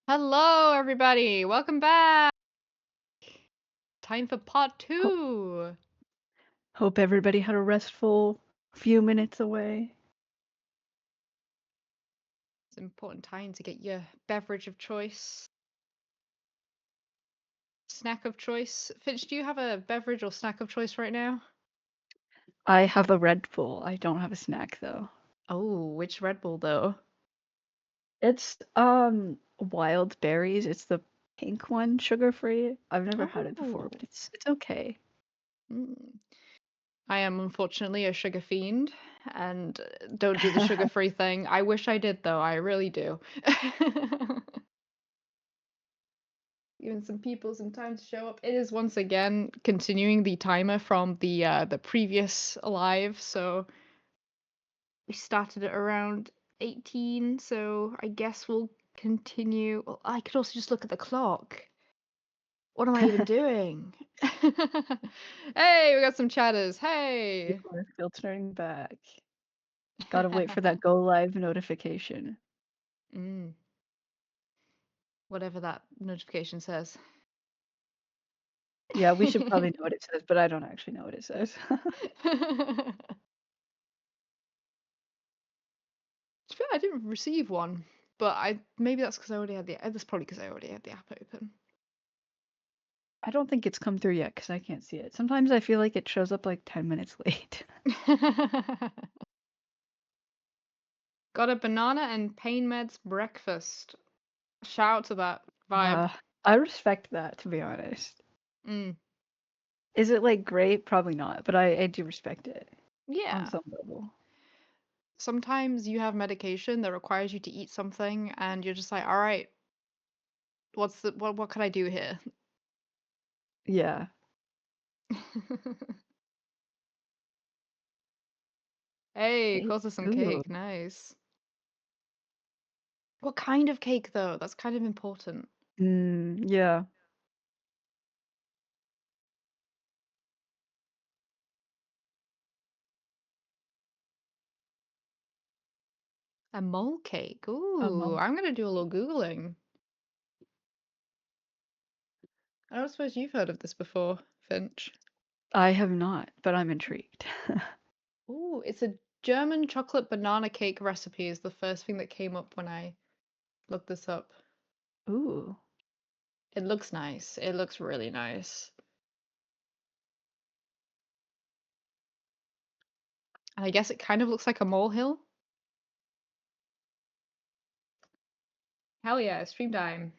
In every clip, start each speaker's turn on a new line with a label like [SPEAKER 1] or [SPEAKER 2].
[SPEAKER 1] Hello, everybody. Welcome back. Time for part
[SPEAKER 2] Ho-
[SPEAKER 1] two.
[SPEAKER 2] Hope everybody had a restful few minutes away.
[SPEAKER 1] It's an important time to get your beverage of choice, snack of choice. Finch, do you have a beverage or snack of choice right now?
[SPEAKER 2] I have a Red Bull. I don't have a snack though.
[SPEAKER 1] Oh, which Red Bull though?
[SPEAKER 2] It's wild berries. It's the pink one, sugar free. I've never had it before,
[SPEAKER 1] Oh,
[SPEAKER 2] but it's okay.
[SPEAKER 1] mm. I am unfortunately a sugar fiend and don't do the sugar-free thing. I wish I did though. I really do. Giving some people some time to show up. It is once again continuing the timer from the previous live. So we started at around 18. So I guess we'll continue. Well, I could also just look at the clock. What am I even doing? Hey, we got some chatters. Hey.
[SPEAKER 2] People are filtering back. Gotta wait for that go live notification.
[SPEAKER 1] Mm, whatever that notification says.
[SPEAKER 2] Yeah, we should probably know what it says, but I don't actually know what it says.
[SPEAKER 1] To be fair, I didn't receive one, but I maybe that's because I already had the. That's probably because I already had the app open.
[SPEAKER 2] I don't think it's come through yet because I can't see it. Sometimes I feel like it shows up like 10 minutes late.
[SPEAKER 1] Got a banana and pain meds breakfast. Shout out to that vibe.
[SPEAKER 2] I respect that, to be honest.
[SPEAKER 1] Mm,
[SPEAKER 2] Is it like great? Probably not, but I do respect it on
[SPEAKER 1] yeah.
[SPEAKER 2] some level.
[SPEAKER 1] Sometimes you have medication that requires you to eat something, and you're just like, all right, what can I do here?
[SPEAKER 2] Yeah.
[SPEAKER 1] Hey,
[SPEAKER 2] Hey,
[SPEAKER 1] close to some
[SPEAKER 2] ooh,
[SPEAKER 1] cake. Nice. What kind of cake though? That's kind of important.
[SPEAKER 2] yeah.
[SPEAKER 1] A mole cake.
[SPEAKER 2] Um,
[SPEAKER 1] Ooh, I'm gonna do a little Googling. I don't suppose you've heard of this before, Finch.
[SPEAKER 2] I have not, but I'm intrigued.
[SPEAKER 1] Ooh, it's a German chocolate banana cake recipe is the first thing that came up when I looked this up.
[SPEAKER 2] Ooh,
[SPEAKER 1] It looks nice. It looks really nice. And I guess it kind of looks like a molehill. Hell yeah, stream time.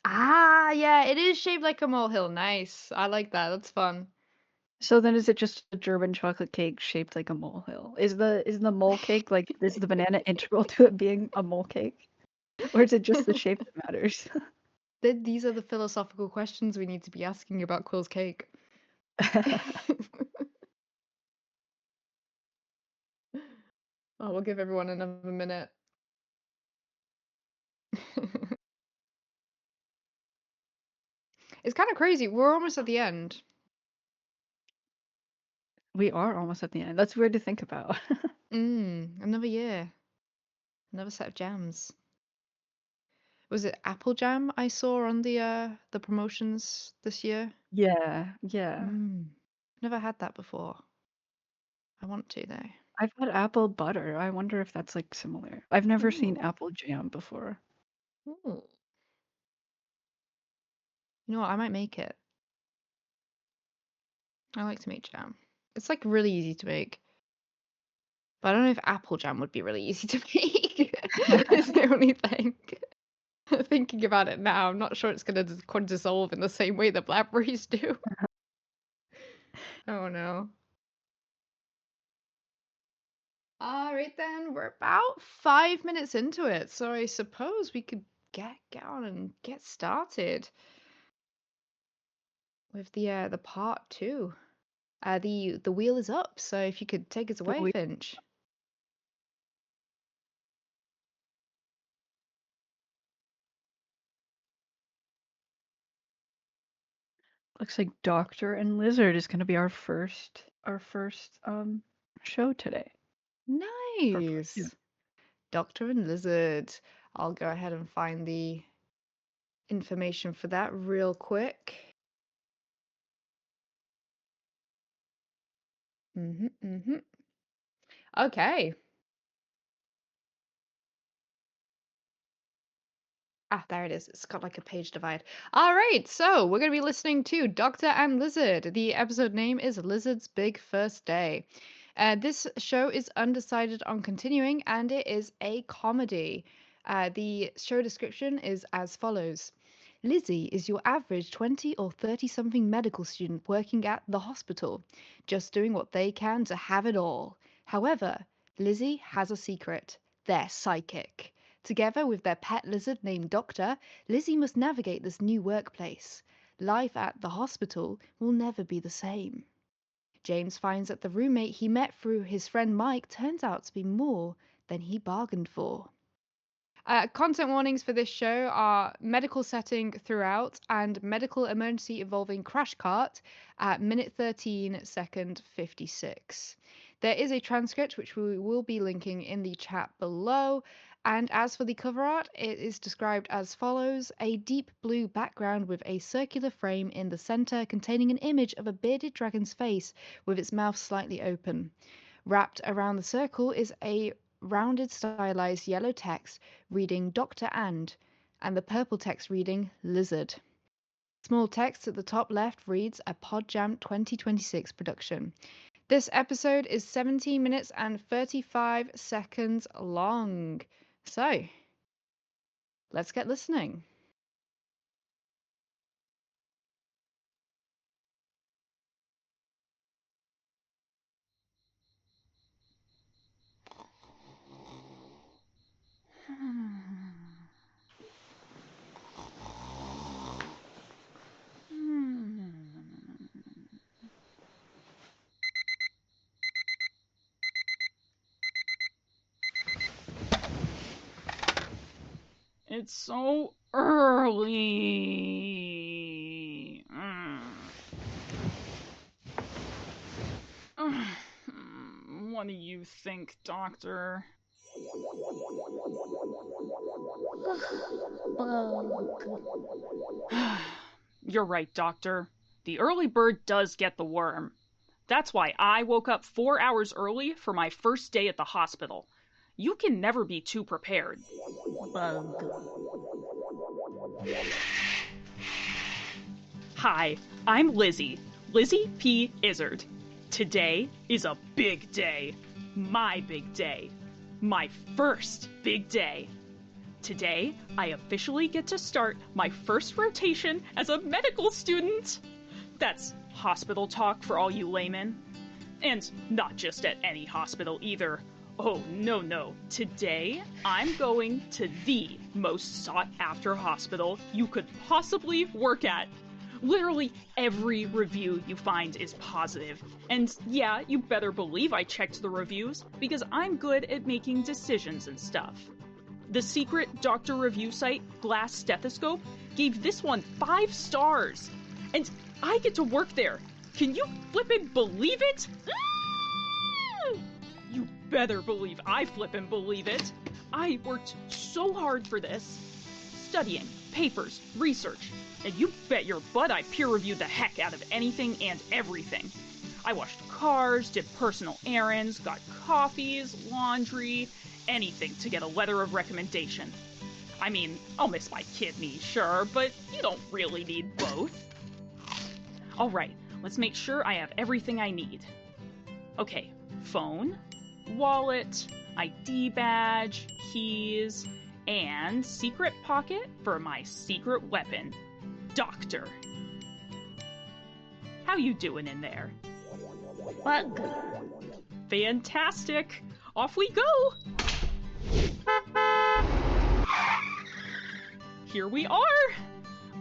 [SPEAKER 1] Ah, yeah, it is shaped like a molehill. Nice. I like that. That's fun.
[SPEAKER 2] so then is it just a German chocolate cake shaped like a molehill? Is the mole cake like is the banana integral to it being a mole cake, or is it just the shape that matters?
[SPEAKER 1] These are the philosophical questions we need to be asking about Quill's cake. Oh, we'll give everyone another minute. It's kind of crazy. We're almost at the end.
[SPEAKER 2] We are almost at the end. That's weird to think about.
[SPEAKER 1] Another year. Another set of jams. Was it Apple Jam I saw on the promotions this year?
[SPEAKER 2] Yeah, yeah.
[SPEAKER 1] Never had that before. I want to though.
[SPEAKER 2] I've had apple butter. I wonder if that's like similar. I've never seen
[SPEAKER 1] Ooh.
[SPEAKER 2] apple jam before.
[SPEAKER 1] Ooh. You know what? I might make it. I like to make jam. It's like really easy to make. But I don't know if apple jam would be really easy to make. Is the only thing. Thinking about it now, I'm not sure it's gonna dissolve in the same way that blackberries do. Oh no. All right then, we're about 5 minutes into it, so I suppose we could get on and get started with the part two. The wheel is up, so if you could take us
[SPEAKER 2] The
[SPEAKER 1] away,
[SPEAKER 2] wheat
[SPEAKER 1] Finch.
[SPEAKER 2] looks like Doctor and Lizard is gonna be our first show today for part two.
[SPEAKER 1] Nice. Doctor and Lizard. I'll go ahead and find the information for that real quick. Okay. Ah, there it is. It's got like a page divide. All right, so we're going to be listening to Doctor and Lizzard. The episode name is Lizzard's Big First Day. This show is undecided on continuing, and it is a comedy. The show description is as follows. Lizzie is your average 20 or 30 something medical student working at the hospital, just doing what they can to have it all. However, Lizzie has a secret. They're psychic. Together with their pet lizard named Doctor, Lizzie must navigate this new workplace. Life at the hospital will never be the same. James finds that the roommate he met through his friend Mike turns out to be more than he bargained for. Content warnings for this show are medical setting throughout and medical emergency involving crash cart at minute 13, second 56. There is a transcript which we will be linking in the chat below. And as for the cover art, it is described as follows: a deep blue background with a circular frame in the center containing an image of a bearded dragon's face with its mouth slightly open. Wrapped around the circle is a rounded stylized yellow text reading Dr. and the purple text reading Lizzard. Small text at the top left reads a PodJam 2026 production. This episode is 17 minutes and 35 seconds long. So, let's get listening.
[SPEAKER 3] It's so early. What do you think, Doctor? You're right, Doctor. The early bird does get the worm. That's why I woke up 4 hours early for my first day at the hospital. You can never be too prepared. Hi, I'm Lizzie P. Lizzard. Today is a big day. My big day. My first big day. Today, I officially get to start my first rotation as a medical student. That's hospital talk for all you laymen. And not just at any hospital either. Oh, no. Today, I'm going to the most sought-after hospital you could possibly work at. Literally every review you find is positive. And yeah, you better believe I checked the reviews, because I'm good at making decisions and stuff. The secret doctor review site, Glass Stethoscope, gave this one 5 stars. And I get to work there. Can you flippin' believe it? You better believe I flippin' believe it. I worked so hard for this. Studying, papers, research, and you bet your butt I peer-reviewed the heck out of anything and everything. I washed cars, did personal errands, got coffees, laundry, anything to get a letter of recommendation. I mean, I'll miss my kidneys, sure, but you don't really need both. Alright, let's make sure I have everything I need. Okay, phone, wallet, ID badge, keys, and secret pocket for my secret weapon, Doctor. How you doing in there? Fantastic! Off we go! Here we are!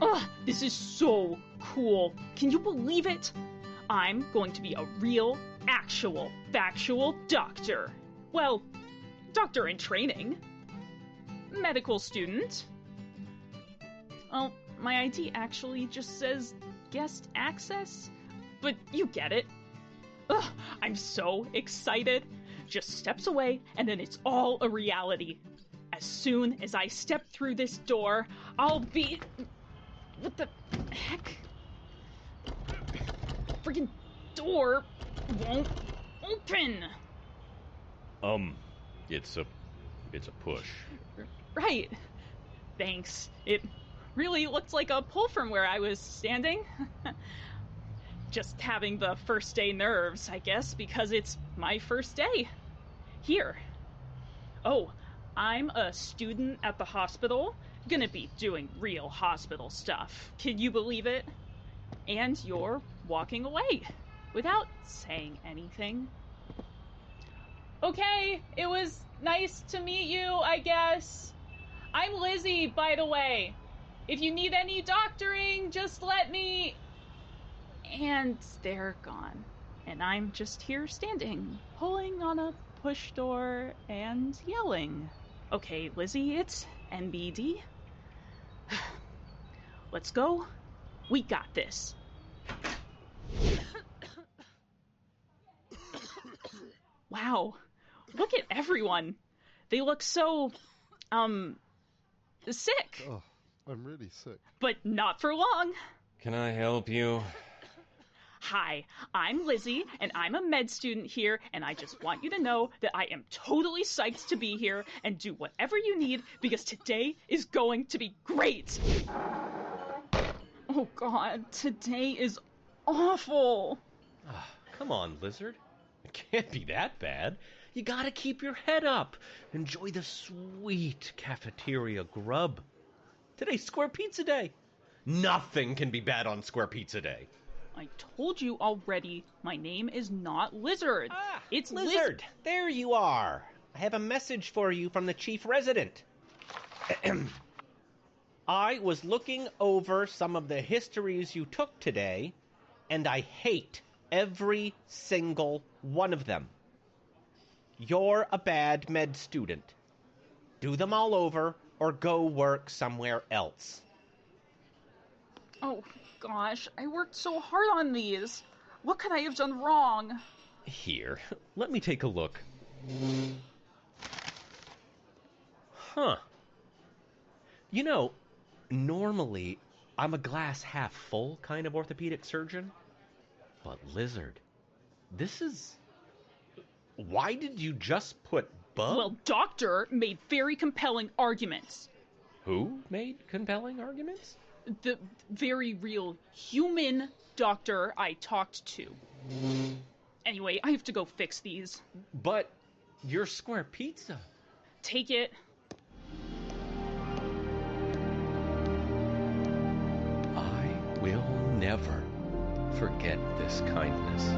[SPEAKER 3] Ugh, this is so cool. Can you believe it? I'm going to be a real, actual, factual doctor. Well, doctor in training. Medical student. Well, my ID actually just says guest access, but you get it. Ugh, I'm so excited. Just steps away, and then it's all a reality. As soon as I step through this door, I'll be... What the heck? Freaking door won't open.
[SPEAKER 4] It's a push.
[SPEAKER 3] Right. Thanks. It really looked like a pull from where I was standing. Just having the first day nerves, I guess, because it's my first day. Here. Oh, I'm a student at the hospital. Gonna be doing real hospital stuff. Can you believe it? And you're walking away without saying anything. Okay, it was nice to meet you, I guess. I'm Lizzie, by the way. If you need any doctoring, just let me... And they're gone. And I'm just here standing, pulling on a push door and yelling. Okay, Lizzie, it's NBD. Let's go. We got this. Wow. Look at everyone. They look so, sick.
[SPEAKER 5] Oh, I'm really sick.
[SPEAKER 3] But not for long.
[SPEAKER 4] Can I help you?
[SPEAKER 3] Hi, I'm Lizzie, and I'm a med student here, and I just want you to know that I am totally psyched to be here and do whatever you need, because today is going to be great. Oh God, today is awful.
[SPEAKER 4] Come on, Lizzard. It can't be that bad. You gotta keep your head up. Enjoy the sweet cafeteria grub. Today's Square Pizza Day. Nothing can be bad on Square Pizza Day.
[SPEAKER 3] I told you already, my name is not Lizzard. It's
[SPEAKER 6] Lizzard. There you are. I have a message for you from the chief resident. I was looking over some of the histories you took today, and I hate every single one of them. You're a bad med student. Do them all over or go work somewhere else.
[SPEAKER 3] Oh, gosh, I worked so hard on these. What could I have done wrong?
[SPEAKER 4] Here, let me take a look. Huh. You know, normally I'm a glass half full kind of orthopedic surgeon. But Lizzard, this is... Why did you just put bug?
[SPEAKER 3] Well, Doctor made very compelling arguments.
[SPEAKER 4] Who made compelling arguments?
[SPEAKER 3] The very real human doctor I talked to. Anyway, I have to go fix these.
[SPEAKER 4] But your Square Pizza.
[SPEAKER 3] Take it.
[SPEAKER 4] I will never forget this kindness.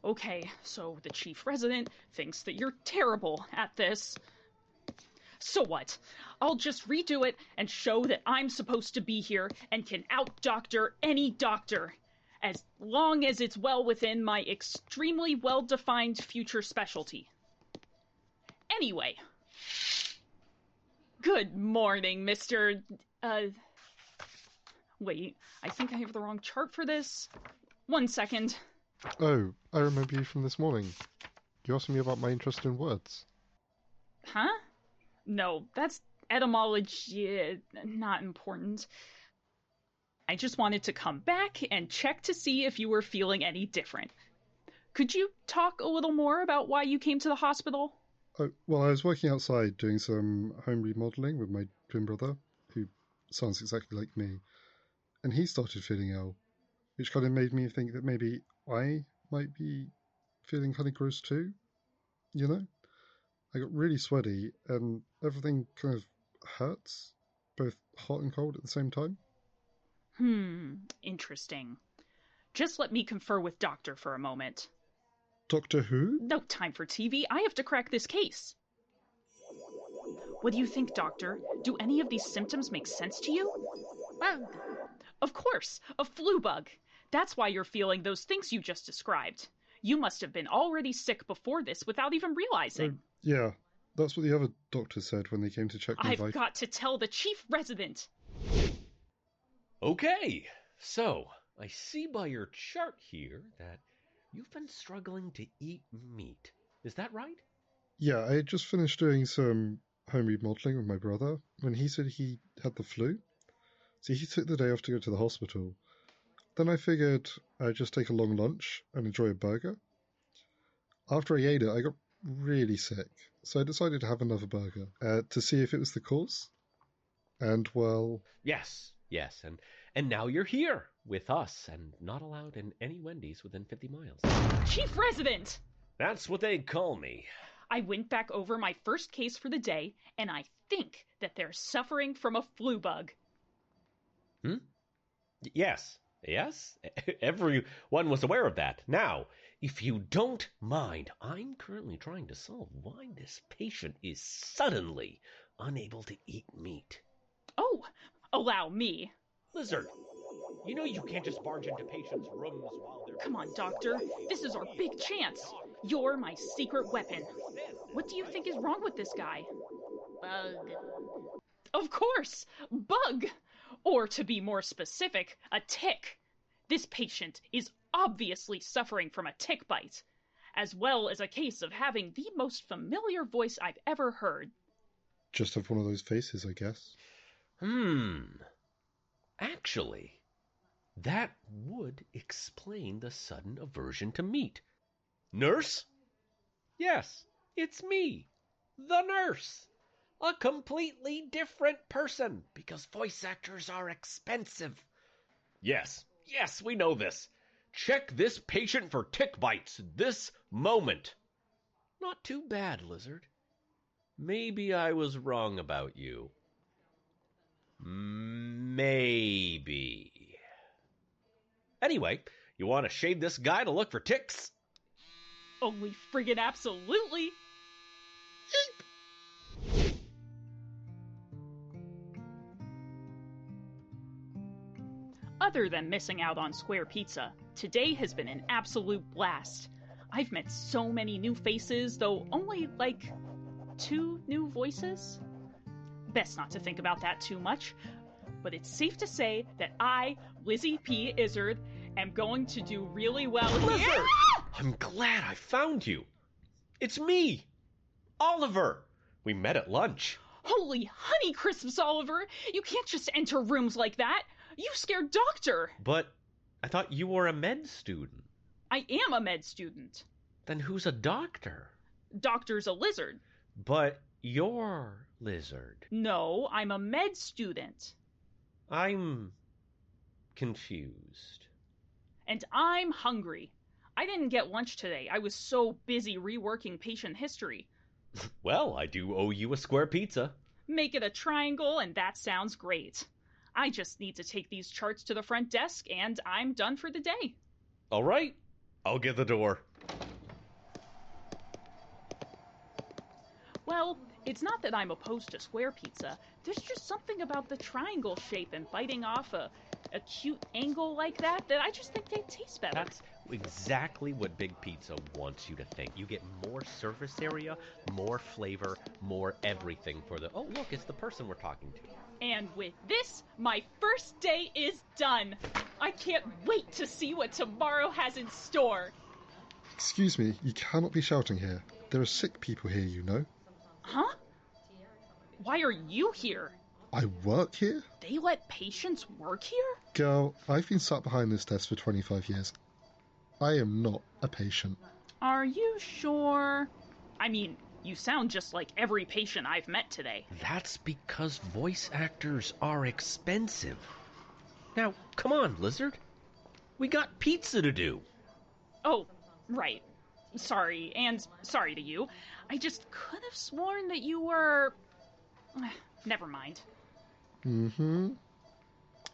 [SPEAKER 3] Okay, so the chief resident thinks that you're terrible at this. So what? I'll just redo it and show that I'm supposed to be here and can out-doctor any doctor, as long as it's well within my extremely well-defined future specialty. Anyway. Good morning, Mr. Wait, I think I have the wrong chart for this. 1 second.
[SPEAKER 5] Oh, I remember you from this morning. You asked me about my interest in words.
[SPEAKER 3] Huh? No, that's etymology, not important. I just wanted to come back and check to see if you were feeling any different. Could you talk a little more about why you came to the hospital?
[SPEAKER 5] Well, I was working outside doing some home remodeling with my twin brother, who sounds exactly like me, and he started feeling ill, which kind of made me think that maybe I might be feeling kind of gross too, you know? I got really sweaty, and everything kind of hurts, both hot and cold at the same time.
[SPEAKER 3] Interesting. Just let me confer with Doctor for a moment.
[SPEAKER 5] Doctor Who?
[SPEAKER 3] No time for TV. I have to crack this case. What do you think, Doctor? Do any of these symptoms make sense to you? Bug. Of course, a flu bug. That's why you're feeling those things you just described. You must have been already sick before this without even realizing.
[SPEAKER 5] Yeah, that's what the other doctor said when they came to check my
[SPEAKER 3] I've got to tell the chief resident.
[SPEAKER 4] Okay, so I see by your chart here that you've been struggling to eat meat. Is that right?
[SPEAKER 5] Yeah, I had just finished doing some home remodeling with my brother when he said he had the flu. So he took the day off to go to the hospital. Then I figured I'd just take a long lunch and enjoy a burger. After I ate it, I got really sick, so I decided to have another burger to see if it was the cause. And, well...
[SPEAKER 4] Yes, and now you're here with us and not allowed in any Wendy's within 50 miles.
[SPEAKER 3] Chief Resident!
[SPEAKER 4] That's what they call me.
[SPEAKER 3] I went back over my first case for the day, and I think that they're suffering from a flu bug.
[SPEAKER 4] Yes, everyone was aware of that. Now, if you don't mind, I'm currently trying to solve why this patient is suddenly unable to eat meat.
[SPEAKER 3] Oh, allow me.
[SPEAKER 4] Lizzard, you know you can't just barge into patients' rooms while they're...
[SPEAKER 3] Come on, Doctor. This is our big chance. You're my secret weapon. What do you think is wrong with this guy? Bug. Of course, bug. Or to be more specific, a tick. This patient is obviously suffering from a tick bite, as well as a case of having the most familiar voice I've ever heard.
[SPEAKER 5] Just have one of those faces, I guess.
[SPEAKER 4] Actually, that would explain the sudden aversion to meat. Nurse? Yes, it's me, the nurse. A completely different person, because voice actors are expensive. Yes, we know this. Check this patient for tick bites this moment. Not too bad, Lizzard. Maybe I was wrong about you. Maybe. Anyway, you want to shave this guy to look for ticks?
[SPEAKER 3] Only friggin' absolutely. Other than missing out on Square Pizza, today has been an absolute blast. I've met so many new faces, though only, 2 new voices? Best not to think about that too much, but it's safe to say that I, Lizzie P. Izzard, am going to do really well
[SPEAKER 4] Lizzard!
[SPEAKER 3] here.
[SPEAKER 4] I'm glad I found you. It's me, Oliver. We met at lunch.
[SPEAKER 3] Holy honey crisps, Oliver! You can't just enter rooms like that! You scared Doctor!
[SPEAKER 4] But I thought you were a med student.
[SPEAKER 3] I am a med student.
[SPEAKER 4] Then who's a doctor?
[SPEAKER 3] Doctor's a lizard.
[SPEAKER 4] But you're Lizzard.
[SPEAKER 3] No, I'm a med student.
[SPEAKER 4] I'm confused.
[SPEAKER 3] And I'm hungry. I didn't get lunch today. I was so busy reworking patient history.
[SPEAKER 4] Well, I do owe you a square pizza.
[SPEAKER 3] Make it a triangle, and that sounds great. I just need to take these charts to the front desk, and I'm done for the day.
[SPEAKER 4] All right, I'll get the door.
[SPEAKER 3] Well, it's not that I'm opposed to square pizza. There's just something about the triangle shape and biting off a cute angle like that I just think they taste better.
[SPEAKER 4] That's exactly what Big Pizza wants you to think. You get more surface area, more flavor, more everything for the... Oh, look, it's the person we're talking to.
[SPEAKER 3] And with this, my first day is done. I can't wait to see what tomorrow has in store.
[SPEAKER 5] Excuse me, you cannot be shouting here. There are sick people here, you know.
[SPEAKER 3] Huh? Why are you here?
[SPEAKER 5] I work here?
[SPEAKER 3] They let patients work here?
[SPEAKER 5] Girl, I've been sat behind this desk for 25 years. I am not a patient.
[SPEAKER 3] Are you sure? I mean, you sound just like every patient I've met today.
[SPEAKER 4] That's because voice actors are expensive. Now, come on, Lizzard. We got pizza to do.
[SPEAKER 3] Oh, right. Sorry, and sorry to you. I just could have sworn that you were... Never mind.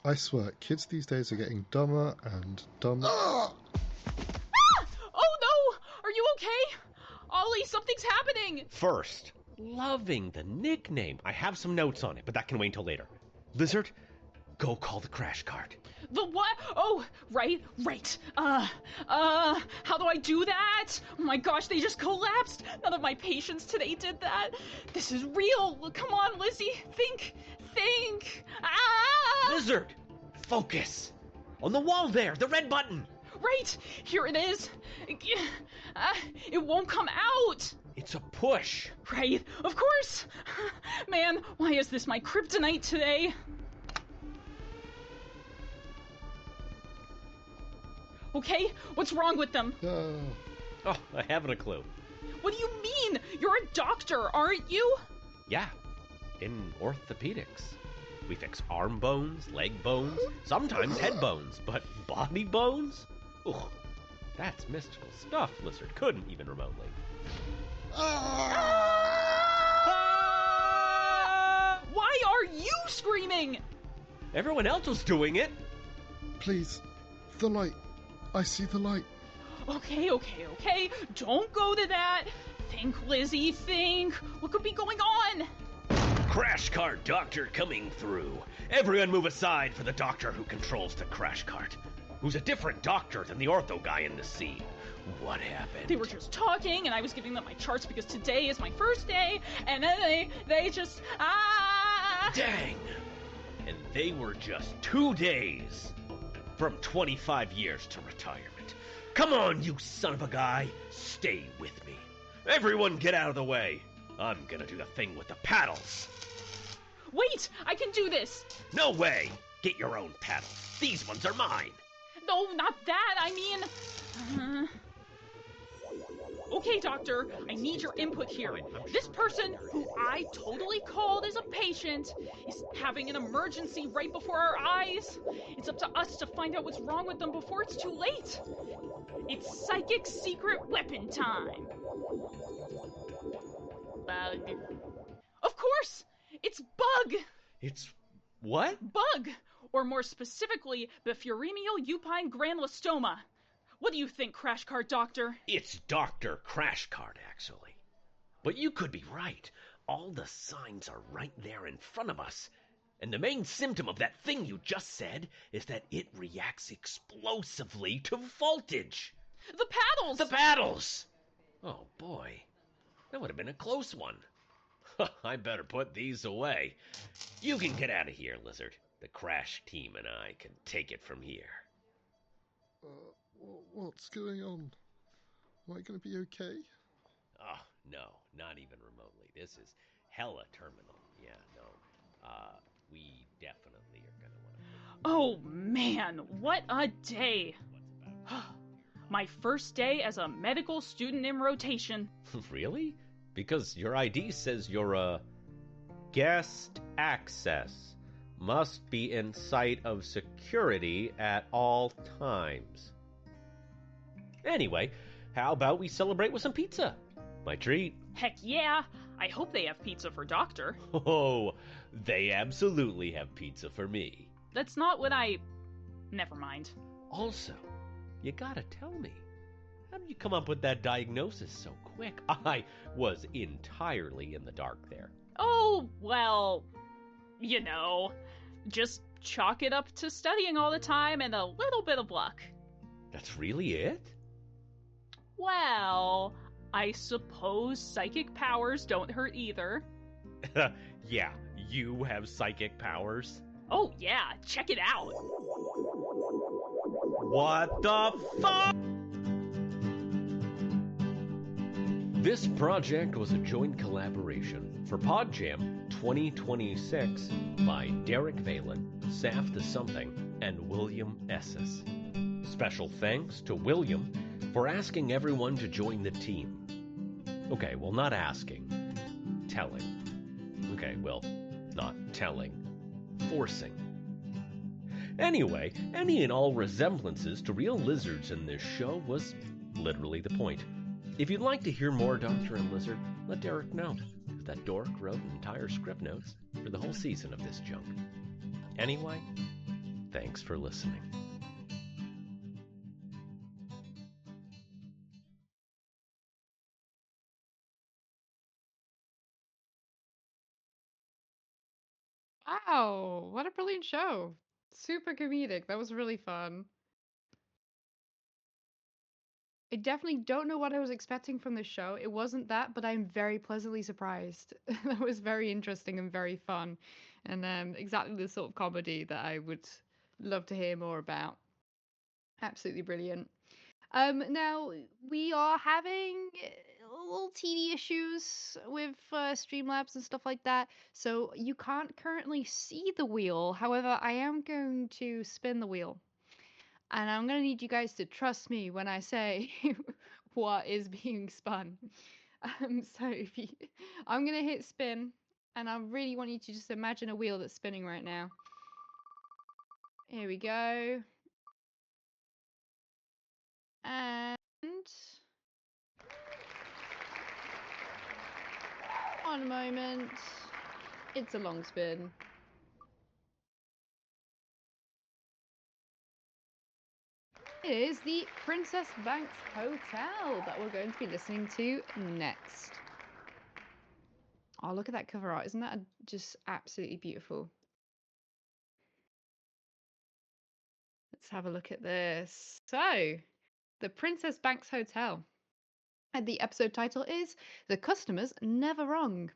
[SPEAKER 5] I swear, kids these days are getting dumber and dumber.
[SPEAKER 3] Ah! Oh no! Are you okay? Ollie, something's happening!
[SPEAKER 4] First, loving the nickname. I have some notes on it, but that can wait until later. Lizzard, go call the crash cart.
[SPEAKER 3] The what? Oh, right. How do I do that? Oh my gosh, they just collapsed. None of my patients today did that. This is real. Come on, Lizzie. Think. Ah!
[SPEAKER 4] Lizzard, focus. On the wall there, the red button.
[SPEAKER 3] Right! Here it is! It won't come out!
[SPEAKER 4] It's a push.
[SPEAKER 3] Right, of course! Man, why is this my kryptonite today? Okay, what's wrong with them?
[SPEAKER 5] Ah,
[SPEAKER 4] Oh, I haven't a clue.
[SPEAKER 3] What do you mean? You're a doctor, aren't you?
[SPEAKER 4] Yeah, in orthopedics. We fix arm bones, leg bones, sometimes head bones, but body bones? Ugh, that's mystical stuff Lizzard couldn't even remotely.
[SPEAKER 3] Why are you screaming?
[SPEAKER 4] Everyone else was doing it.
[SPEAKER 5] please, the light. I see the light.
[SPEAKER 3] Okay. Don't go to that. Think, Lizzie, think. What could be going on?
[SPEAKER 4] Crash cart doctor coming through. Everyone move aside for the doctor who controls the crash cart. Who's a different doctor than the ortho guy in the scene. What happened?
[SPEAKER 3] They were just talking, and I was giving them my charts because today is my first day, and then they just,
[SPEAKER 4] Dang! And they were just 2 days from 25 years to retirement. Come on, you son of a guy. Stay with me. Everyone get out of the way. I'm gonna do the thing with the paddles.
[SPEAKER 3] Wait, I can do this.
[SPEAKER 4] No way. Get your own paddles. These ones are mine.
[SPEAKER 3] No, not that, I mean... Okay, doctor, I need your input here. This person, who I totally called as a patient, is having an emergency right before our eyes. It's up to us to find out what's wrong with them before it's too late. It's psychic secret weapon time. Bug. Of course! It's bug!
[SPEAKER 4] It's what?
[SPEAKER 3] Bug! Or more specifically, bifuremial upine granulostoma. What do you think, Crash Cart Doctor?
[SPEAKER 4] It's Dr. Crash Cart, actually. But you could be right. All the signs are right there in front of us. And the main symptom of that thing you just said is that it reacts explosively to voltage.
[SPEAKER 3] The paddles!
[SPEAKER 4] The paddles! Oh, boy. That would have been a close one. I better put these away. You can get out of here, Lizzard. The Crash team and I can take it from here.
[SPEAKER 5] What's going on? Am I going to be okay?
[SPEAKER 4] Oh, no, not even remotely. This is hella terminal. Yeah, no. We definitely are going to want to...
[SPEAKER 3] Oh man, what a day! My first day as a medical student in rotation.
[SPEAKER 4] Really? Because your ID says you're a guest access. Must be in sight of security at all times. Anyway, how about we celebrate with some pizza? My treat.
[SPEAKER 3] Heck yeah! I hope they have pizza for Doctor.
[SPEAKER 4] Oh, they absolutely have pizza for me.
[SPEAKER 3] That's not what I... Never mind.
[SPEAKER 4] Also, you gotta tell me, how did you come up with that diagnosis so quick? I was entirely in the dark there.
[SPEAKER 3] Oh, well, you know, just chalk it up to studying all the time and a little bit of luck.
[SPEAKER 4] That's really it?
[SPEAKER 3] Well, I suppose psychic powers don't hurt either.
[SPEAKER 4] Yeah, you have psychic powers?
[SPEAKER 3] Oh yeah, check it out.
[SPEAKER 4] What the fuck? This project was a joint collaboration for PodJam 2026 by Derek Valen, Saf the Something, and William Esses. Special thanks to William for asking everyone to join the team. Okay, well, not asking. Telling. Okay, well, not telling. Forcing. Anyway, any and all resemblances to real lizards in this show was literally the point. If you'd like to hear more Doctor and Lizzard, let Derek know, because that dork wrote entire script notes for the whole season of this junk. Anyway, thanks for listening.
[SPEAKER 1] Wow, what a brilliant show. Super comedic. That was really fun. I definitely don't know what I was expecting from the show. It wasn't that, but I'm very pleasantly surprised. That was very interesting and very fun. And exactly the sort of comedy that I would love to hear more about. Absolutely brilliant. Now we are having little TD issues with Streamlabs and stuff like that, so you can't currently see the wheel. However, I am going to spin the wheel, and I'm going to need you guys to trust me when I say what is being spun. So I'm going to hit spin, and I really want you to just imagine a wheel that's spinning right now. Here we go. And one moment. It's a long spin. It is the Princess Banks Hotel that we're going to be listening to next. Oh, look at that cover art. Isn't that just absolutely beautiful? Let's have a look at this. So, the Princess Banks Hotel. And the episode title is The Customer's Never Wrong.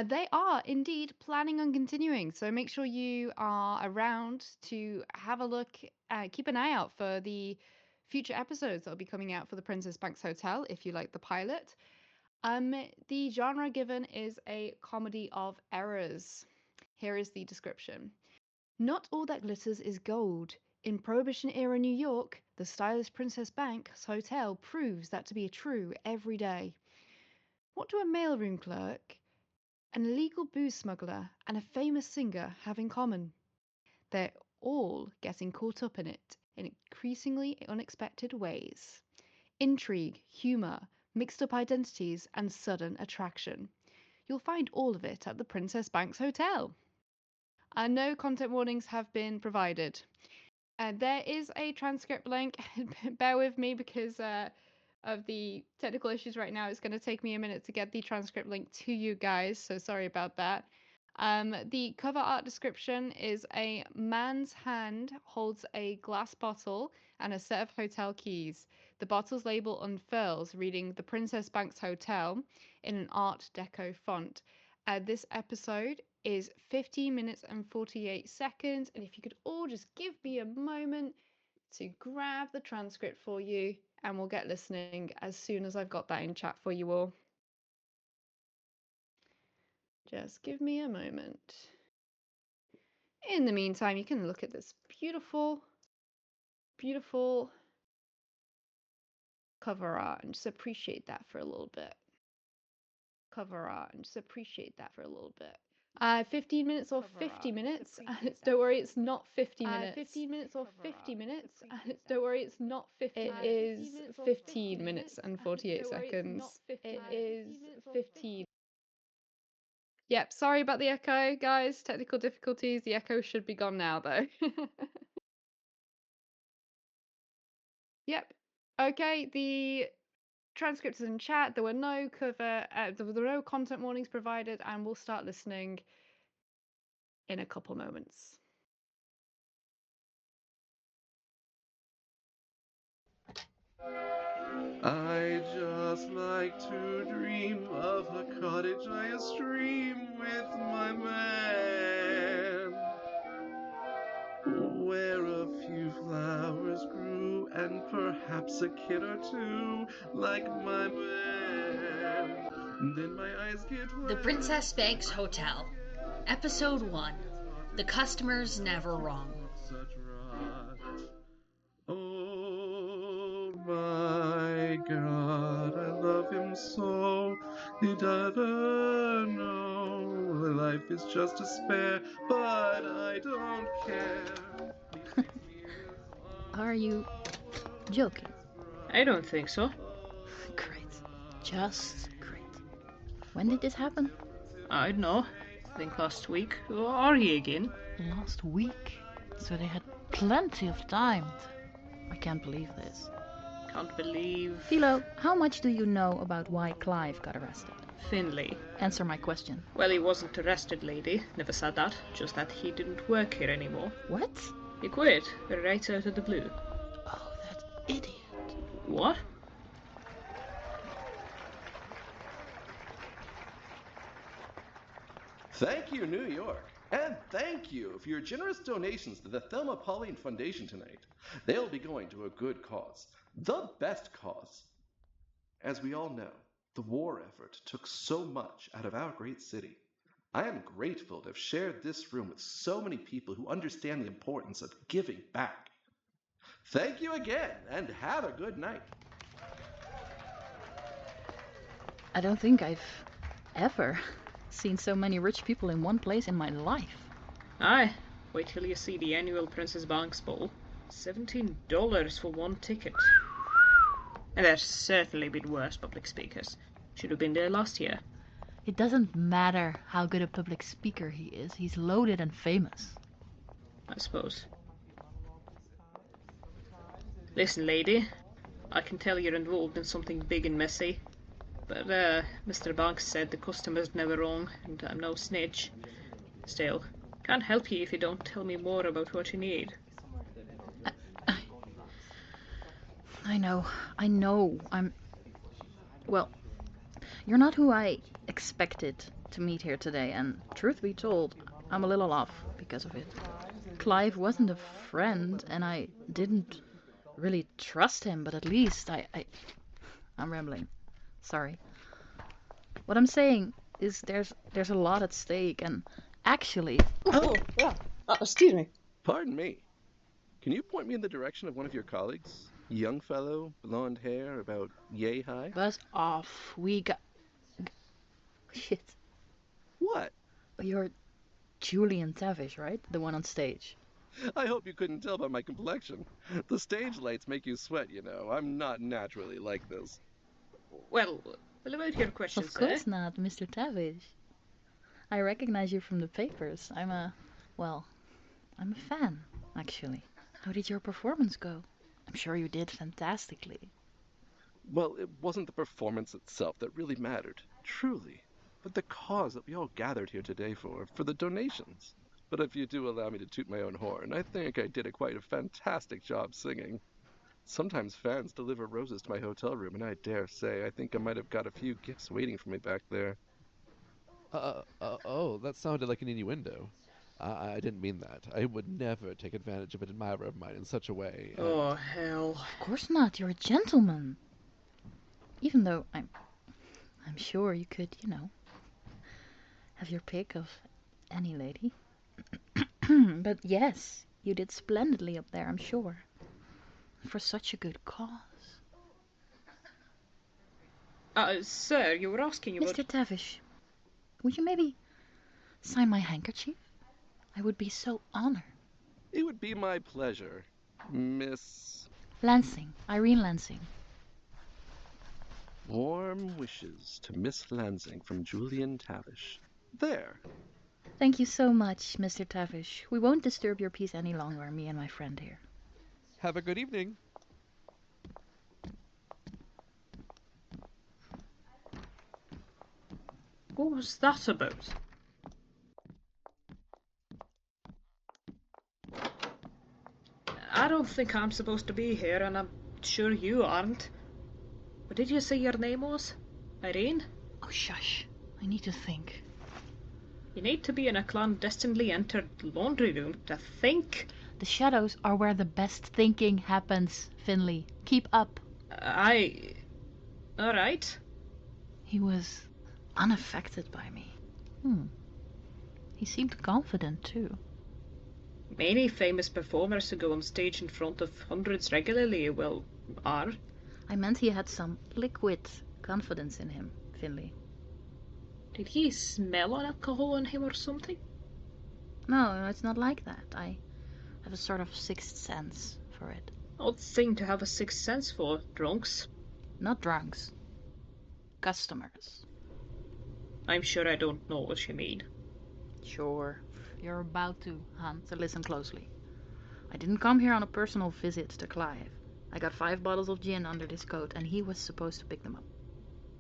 [SPEAKER 1] They are indeed planning on continuing, so make sure you are around to have a look, keep an eye out for the future episodes that will be coming out for the Princess Banks Hotel if you like the pilot. The genre given is a comedy of errors. Here is the description. Not all that glitters is gold. In Prohibition-era New York, the stylish Princess Banks Hotel proves that to be true every day. What do a mailroom clerk, an illegal booze smuggler, and a famous singer have in common? They're all getting caught up in it in increasingly unexpected ways. Intrigue, humour, mixed-up identities, and sudden attraction. You'll find all of it at the Princess Banks Hotel. No content warnings have been provided. There is a transcript link. Bear with me because of the technical issues right now. It's going to take me a minute to get the transcript link to you guys, so sorry about that. The cover art description is a man's hand holds a glass bottle and a set of hotel keys. The bottle's label unfurls, reading The Princess Banks Hotel in an Art Deco font. This episode is 15 minutes and 48 seconds, and if you could all just give me a moment to grab the transcript for you, and we'll get listening as soon as I've got that in chat for you all. Just give me a moment. In the meantime, you can look at this beautiful, beautiful cover art and just appreciate that for a little bit. Cover art and just appreciate that for a little bit. 15 minutes or 50 minutes. Don't worry, it's not 50 minutes. 15 minutes or 50 minutes. Don't worry, it's not 50 minutes. It is 15 minutes and 48 seconds. It is 15. Yep, sorry about the echo, guys. Technical difficulties. The echo should be gone now, though. Yep. Okay, the transcript is in chat. There were no no content warnings provided, and we'll start listening in a couple moments.
[SPEAKER 7] I just like to dream of a cottage by a stream with my man, where a few flowers grew and perhaps a kid or two like my man. Then my eyes get
[SPEAKER 8] The
[SPEAKER 7] wet.
[SPEAKER 8] Princess Banks Hotel, Episode 1, The Customer's Never Wrong.
[SPEAKER 7] Such rot. Oh my God, I love him so. He doesn't know life is just a spare, but I don't care.
[SPEAKER 2] Are you joking?
[SPEAKER 9] I don't think so.
[SPEAKER 2] Great. Just great. When did this happen?
[SPEAKER 9] I don't know. I think last week. Or he again.
[SPEAKER 10] Last week? So they had plenty of time. I can't believe this.
[SPEAKER 9] Can't believe.
[SPEAKER 2] Philo, how much do you know about why Clive got arrested?
[SPEAKER 9] Finley.
[SPEAKER 2] Answer my question.
[SPEAKER 9] Well, he wasn't arrested, lady. Never said that. Just that he didn't work here anymore.
[SPEAKER 2] What?
[SPEAKER 9] He quit, right out of the blue.
[SPEAKER 10] Oh, that idiot.
[SPEAKER 9] What?
[SPEAKER 6] Thank you, New York.
[SPEAKER 7] And thank you for your generous donations to the Thelma Pauline Foundation tonight. They'll be going to a good cause, the best cause. As we all know, the war effort took so much out of our great city. I am grateful to have shared this room with so many people who understand the importance of giving back. Thank you again, and have a good night.
[SPEAKER 10] I don't think I've ever seen so many rich people in one place in my life.
[SPEAKER 9] Aye, wait till you see the annual Princess Banks Ball. $17 for one ticket. And there's certainly been worse public speakers. Should have been there last year.
[SPEAKER 10] It doesn't matter how good a public speaker he is, he's loaded and famous.
[SPEAKER 9] I suppose. Listen, lady, I can tell you're involved in something big and messy, but Mr. Banks said the customer's never wrong, and I'm no snitch. Still, can't help you if you don't tell me more about what you need.
[SPEAKER 10] I know. Well, you're not who I expected to meet here today, and truth be told, I'm a little off because of it. Clive wasn't a friend, and I didn't really trust him, but at least I'm rambling. Sorry. What I'm saying is there's a lot at stake, and actually...
[SPEAKER 9] Oh, excuse me.
[SPEAKER 7] Pardon me. Can you point me in the direction of one of your colleagues? Young fellow, blonde hair, about yay high?
[SPEAKER 10] Buzz off. We got... Shit.
[SPEAKER 7] What?
[SPEAKER 10] You're Julian Tavish, right? The one on stage.
[SPEAKER 7] I hope you couldn't tell by my complexion. The stage lights make you sweat, you know. I'm not naturally like this.
[SPEAKER 9] Well, about your question,
[SPEAKER 10] Of course not, Mr. Tavish. I recognize you from the papers. I'm a fan, actually. How did your performance go? I'm sure you did fantastically.
[SPEAKER 7] Well, it wasn't the performance itself that really mattered, truly, but the cause that we all gathered here today for the donations. But if you do allow me to toot my own horn, I think I did quite a fantastic job singing. Sometimes fans deliver roses to my hotel room, and I dare say I think I might have got a few gifts waiting for me back there.
[SPEAKER 11] Oh, that sounded like an innuendo. I didn't mean that. I would never take advantage of an admirer of mine in such a way.
[SPEAKER 9] Oh, hell.
[SPEAKER 10] Of course not. You're a gentleman. Even though I'm sure you could, have your pick of any lady. But yes, you did splendidly up there, I'm sure. For such a good cause.
[SPEAKER 9] Sir, you were asking about...
[SPEAKER 10] Mr. Tavish, would you maybe sign my handkerchief? I would be so honored.
[SPEAKER 7] It would be my pleasure, Miss...
[SPEAKER 10] Lansing, Irene Lansing.
[SPEAKER 7] Warm wishes to Miss Lansing from Julian Tavish. There.
[SPEAKER 10] Thank you so much, Mr. Tavish. We won't disturb your peace any longer, me and my friend here.
[SPEAKER 11] Have a good evening.
[SPEAKER 9] What was that about? I don't think I'm supposed to be here, and I'm sure you aren't. What did you say your name was? Irene?
[SPEAKER 10] Oh, shush. I need to think.
[SPEAKER 9] You need to be in a clandestinely entered laundry room to think.
[SPEAKER 10] The shadows are where the best thinking happens, Finley. Keep up.
[SPEAKER 9] Alright.
[SPEAKER 10] He was unaffected by me. He seemed confident, too.
[SPEAKER 9] Many famous performers who go on stage in front of hundreds regularly, are.
[SPEAKER 10] I meant he had some liquid confidence in him, Finley.
[SPEAKER 9] Did he smell alcohol on him or something?
[SPEAKER 10] No, it's not like that. I have a sort of sixth sense for it.
[SPEAKER 9] Odd thing to have a sixth sense for, drunks.
[SPEAKER 10] Not drunks. Customers.
[SPEAKER 9] I'm sure I don't know what you mean.
[SPEAKER 10] Sure. You're about to, hon, so listen closely. I didn't come here on a personal visit to Clive. I got 5 bottles of gin under this coat, and he was supposed to pick them up.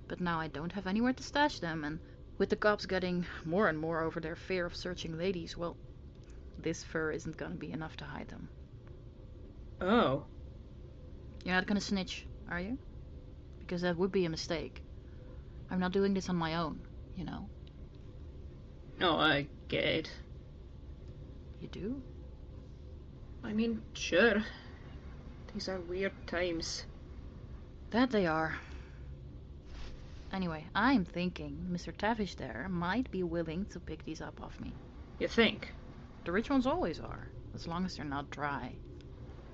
[SPEAKER 10] But now I don't have anywhere to stash them, and with the cops getting more and more over their fear of searching ladies, well, this fur isn't gonna be enough to hide them.
[SPEAKER 9] Oh.
[SPEAKER 10] You're not gonna snitch, are you? Because that would be a mistake. I'm not doing this on my own, you know.
[SPEAKER 9] No, I get it.
[SPEAKER 10] You do?
[SPEAKER 9] I mean, sure. These are weird times.
[SPEAKER 10] That they are. Anyway, I'm thinking Mr. Tavish there might be willing to pick these up off me.
[SPEAKER 9] You think?
[SPEAKER 10] The rich ones always are, as long as they're not dry.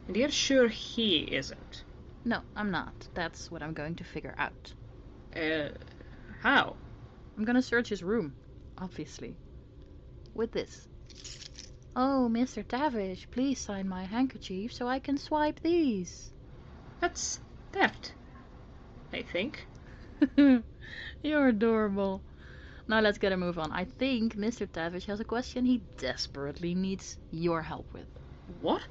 [SPEAKER 9] And you're sure he isn't?
[SPEAKER 10] No, I'm not. That's what I'm going to figure out.
[SPEAKER 9] How?
[SPEAKER 10] I'm gonna search his room, obviously. With this. Oh, Mr. Tavish, please sign my handkerchief so I can swipe these.
[SPEAKER 9] That's theft, I think.
[SPEAKER 10] You're adorable. Now let's get a move on. I think Mr. Tavish has a question he desperately needs your help with.
[SPEAKER 9] What?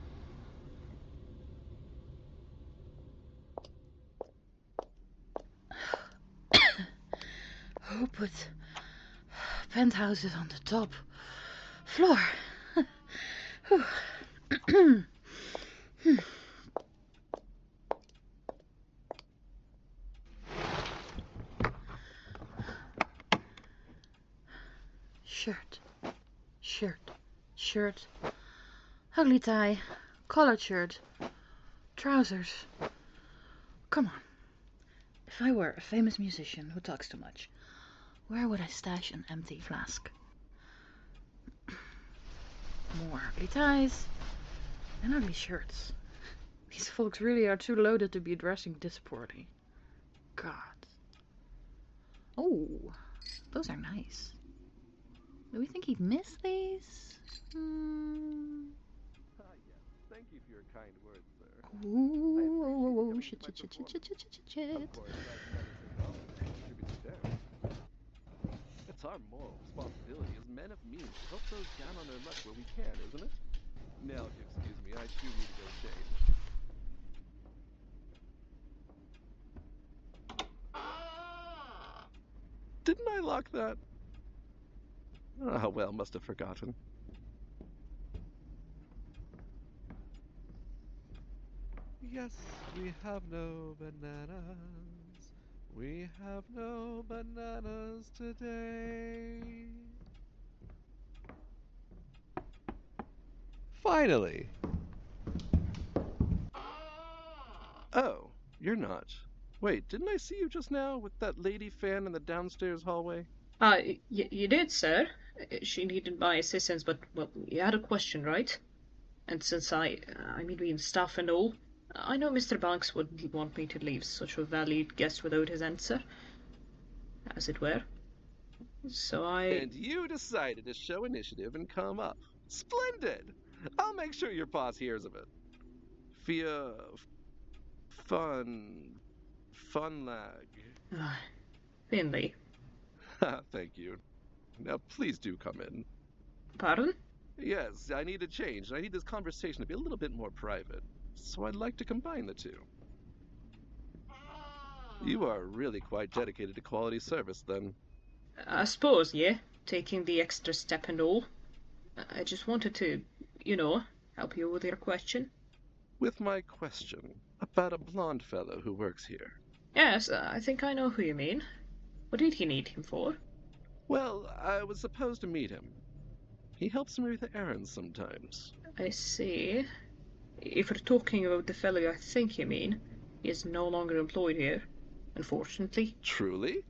[SPEAKER 10] Who put penthouses on the top floor? Shirt, ugly tie, collared shirt, trousers. Come on. If I were a famous musician who talks too much, where would I stash an empty flask? More ugly ties and ugly shirts. These folks really are too loaded to be dressing this poorly. God. Oh, those are nice. Do we think he'd miss these?
[SPEAKER 11] Yes. Thank you for your kind words, sir.
[SPEAKER 10] Ooh, shit.
[SPEAKER 11] Of course, it's our moral responsibility as men of means to help those down on their luck where we can, isn't it? Now, if you excuse me, I too need to go change. Didn't I lock that? Oh, well, must have forgotten. Yes, we have no bananas. We have no bananas today. Finally! Oh, you're not. Wait, didn't I see you just now with that lady fan in the downstairs hallway?
[SPEAKER 9] You did, sir. She needed my assistance, but, well, you had a question, right? And since I mean staff and all, I know Mr. Banks wouldn't want me to leave such a valued guest without his answer, as it were. So
[SPEAKER 11] And you decided to show initiative and come up. Splendid! I'll make sure your boss hears of it. Fun lag.
[SPEAKER 9] Finley.
[SPEAKER 11] Thank you. Now please do come in.
[SPEAKER 9] Pardon?
[SPEAKER 11] Yes, I need a change. I need this conversation to be a little bit more private. So I'd like to combine the two. You are really quite dedicated to quality service, then.
[SPEAKER 9] I suppose, yeah. Taking the extra step and all. I just wanted to, help you with your question.
[SPEAKER 11] With my question about a blonde fellow who works here.
[SPEAKER 9] Yes, I think I know who you mean. What did he need him for?
[SPEAKER 11] Well, I was supposed to meet him. He helps me with errands sometimes.
[SPEAKER 9] I see. If we're talking about the fellow I think you mean, he is no longer employed here, unfortunately.
[SPEAKER 11] Truly?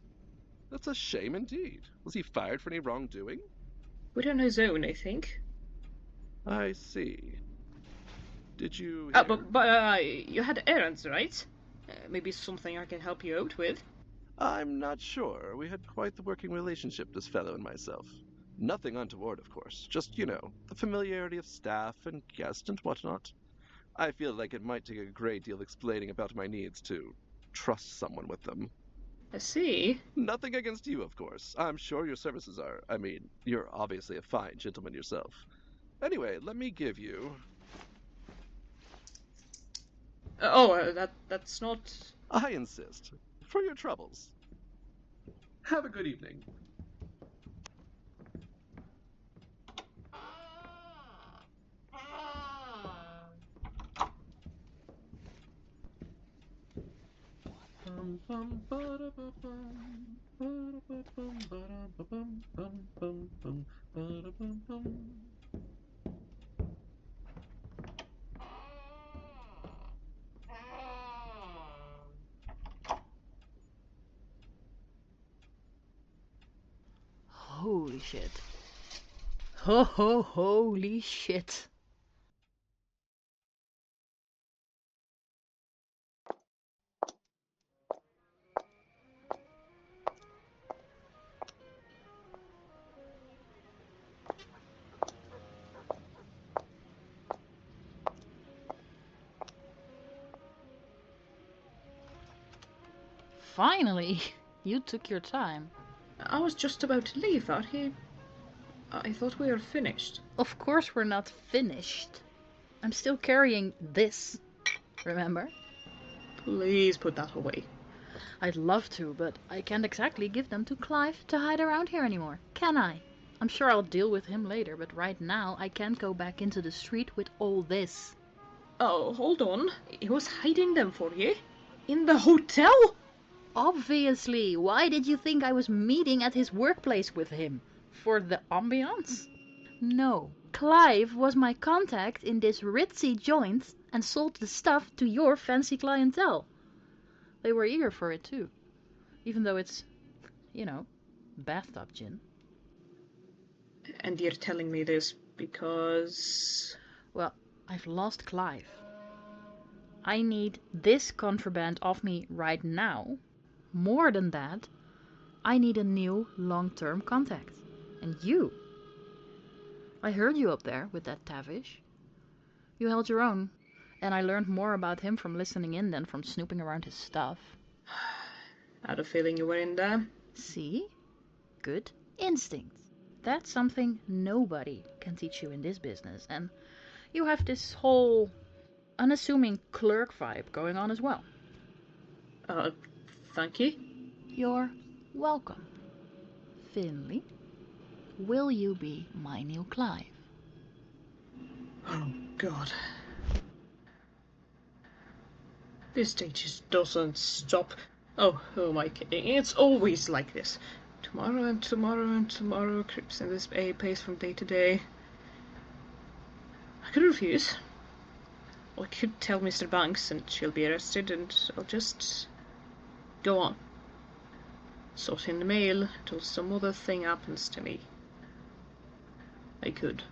[SPEAKER 11] That's a shame indeed. Was he fired for any wrongdoing?
[SPEAKER 9] We're on his own, I think.
[SPEAKER 11] I see. Did you...
[SPEAKER 9] But you had errands, right? Maybe something I can help you out with?
[SPEAKER 11] I'm not sure. We had quite the working relationship, this fellow and myself. Nothing untoward, of course. Just, the familiarity of staff and guest and whatnot. I feel like it might take a great deal of explaining about my needs to trust someone with them.
[SPEAKER 9] I see.
[SPEAKER 11] Nothing against you, of course. I'm sure your services are... you're obviously a fine gentleman yourself. Anyway, let me give you...
[SPEAKER 9] That's not...
[SPEAKER 11] I insist. For your troubles. Have a good evening.
[SPEAKER 10] shit. Holy shit. Finally, you took your time.
[SPEAKER 9] I was just about to leave. I thought we were finished.
[SPEAKER 10] Of course we're not finished. I'm still carrying this, remember?
[SPEAKER 9] Please put that away.
[SPEAKER 10] I'd love to, but I can't exactly give them to Clive to hide around here anymore, can I? I'm sure I'll deal with him later, but right now I can't go back into the street with all this.
[SPEAKER 9] Oh, hold on. He was hiding them for you? In the hotel?
[SPEAKER 10] Obviously! Why did you think I was meeting at his workplace with him? For the ambiance? No. Clive was my contact in this ritzy joint and sold the stuff to your fancy clientele. They were eager for it too. Even though it's, bathtub gin.
[SPEAKER 9] And you're telling me this because...
[SPEAKER 10] Well, I've lost Clive. I need this contraband off me right now. More than that, I need a new long-term contact. And you. I heard you up there with that Tavish. You held your own, and I learned more about him from listening in than from snooping around his stuff.
[SPEAKER 9] I had a feeling you were in there.
[SPEAKER 10] See? Good instincts. That's something nobody can teach you in this business, and you have this whole unassuming clerk vibe going on as well.
[SPEAKER 9] Thank you.
[SPEAKER 10] You're welcome. Finley, will you be my new Clive?
[SPEAKER 9] Oh, God. This day just doesn't stop. Oh, who am I kidding? It's always like this. Tomorrow and tomorrow and tomorrow creeps in this pace from day to day. I could refuse. Or I could tell Mr. Banks and she'll be arrested and I'll just go on. Sort in the mail until some other thing happens to me. I could.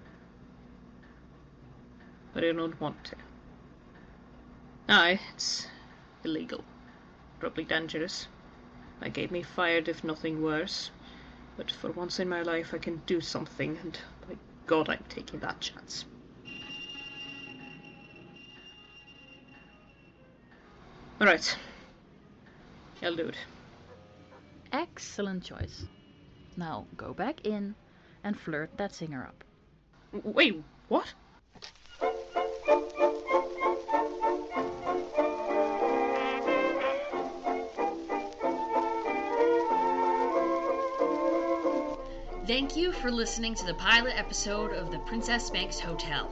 [SPEAKER 9] But I don't want to. Aye, it's illegal. Probably dangerous. Might get me fired if nothing worse. But for once in my life I can do something, and by God I'm taking that chance. Alright. I'll do it.
[SPEAKER 10] Excellent choice. Now go back in and flirt that singer up.
[SPEAKER 9] Wait, what?
[SPEAKER 8] Thank you for listening to the pilot episode of the Princess Spanx Hotel.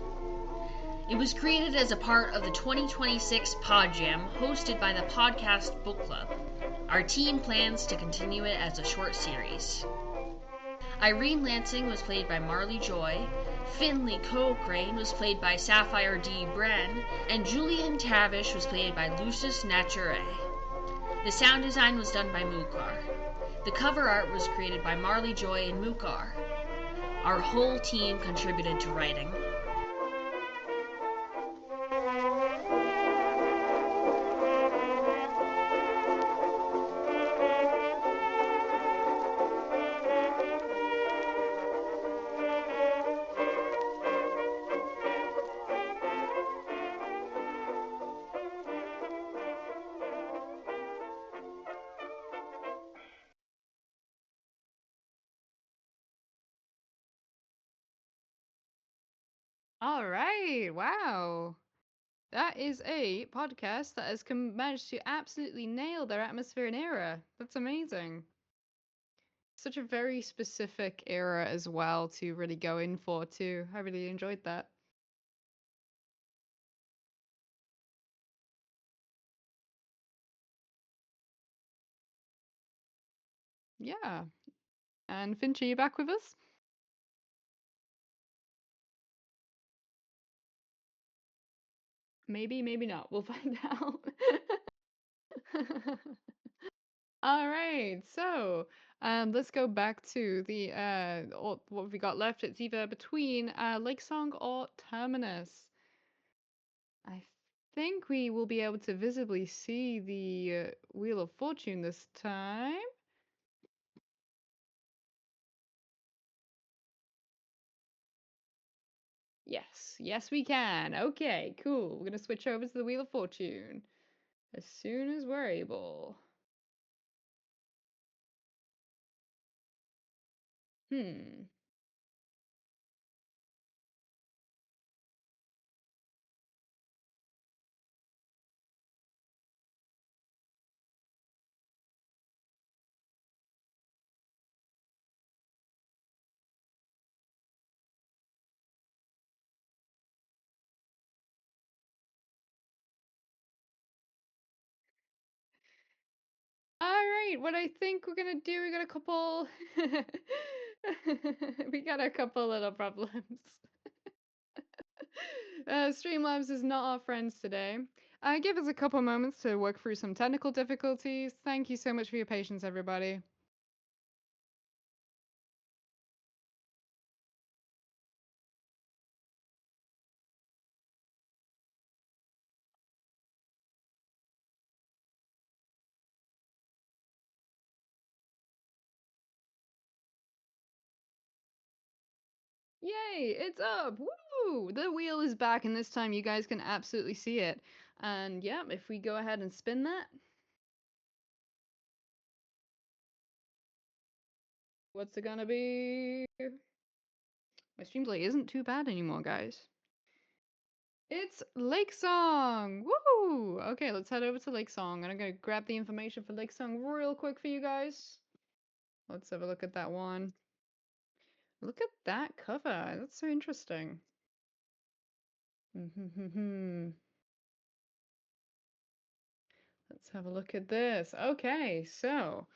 [SPEAKER 8] It was created as a part of the 2026 PodJam hosted by the Podcast Book Club. Our team plans to continue it as a short series. Irene Lansing was played by Marley Joy, Finley Cochrane was played by Sapphire D. Bren, and Julian Tavish was played by Lucius Nature. The sound design was done by Mukar. The cover art was created by Marley Joy and Mukar. Our whole team contributed to writing.
[SPEAKER 1] All right. Wow. That is a podcast that has managed to absolutely nail their atmosphere and era. That's amazing. Such a very specific era as well to really go in for too. I really enjoyed that. Yeah. And Finch, are you back with us? Maybe, maybe not. We'll find out. All right. So, Let's go back to the what we got left. It's either between Lakesong or Terminus. I think we will be able to visibly see the Wheel of Fortune this time. Yes, we can. Okay, cool. We're gonna switch over to the Wheel of Fortune as soon as we're able. Hmm. All right, what I think we're gonna do, we got a couple we got a couple little problems. Streamlabs is not our friends today. Give us a couple moments to work through some technical difficulties. Thank you so much for your patience, everybody. Yay, it's up! Woo! The wheel is back, and this time you guys can absolutely see it. And yeah, if we go ahead and spin that. What's it gonna be? My stream delay isn't too bad anymore, guys. It's Lakesong! Woo! Okay, let's head over to Lakesong, and I'm gonna grab the information for Lakesong real quick for you guys. Let's have a look at that one. Look at that cover. That's so interesting. Let's have a look at this. Okay, so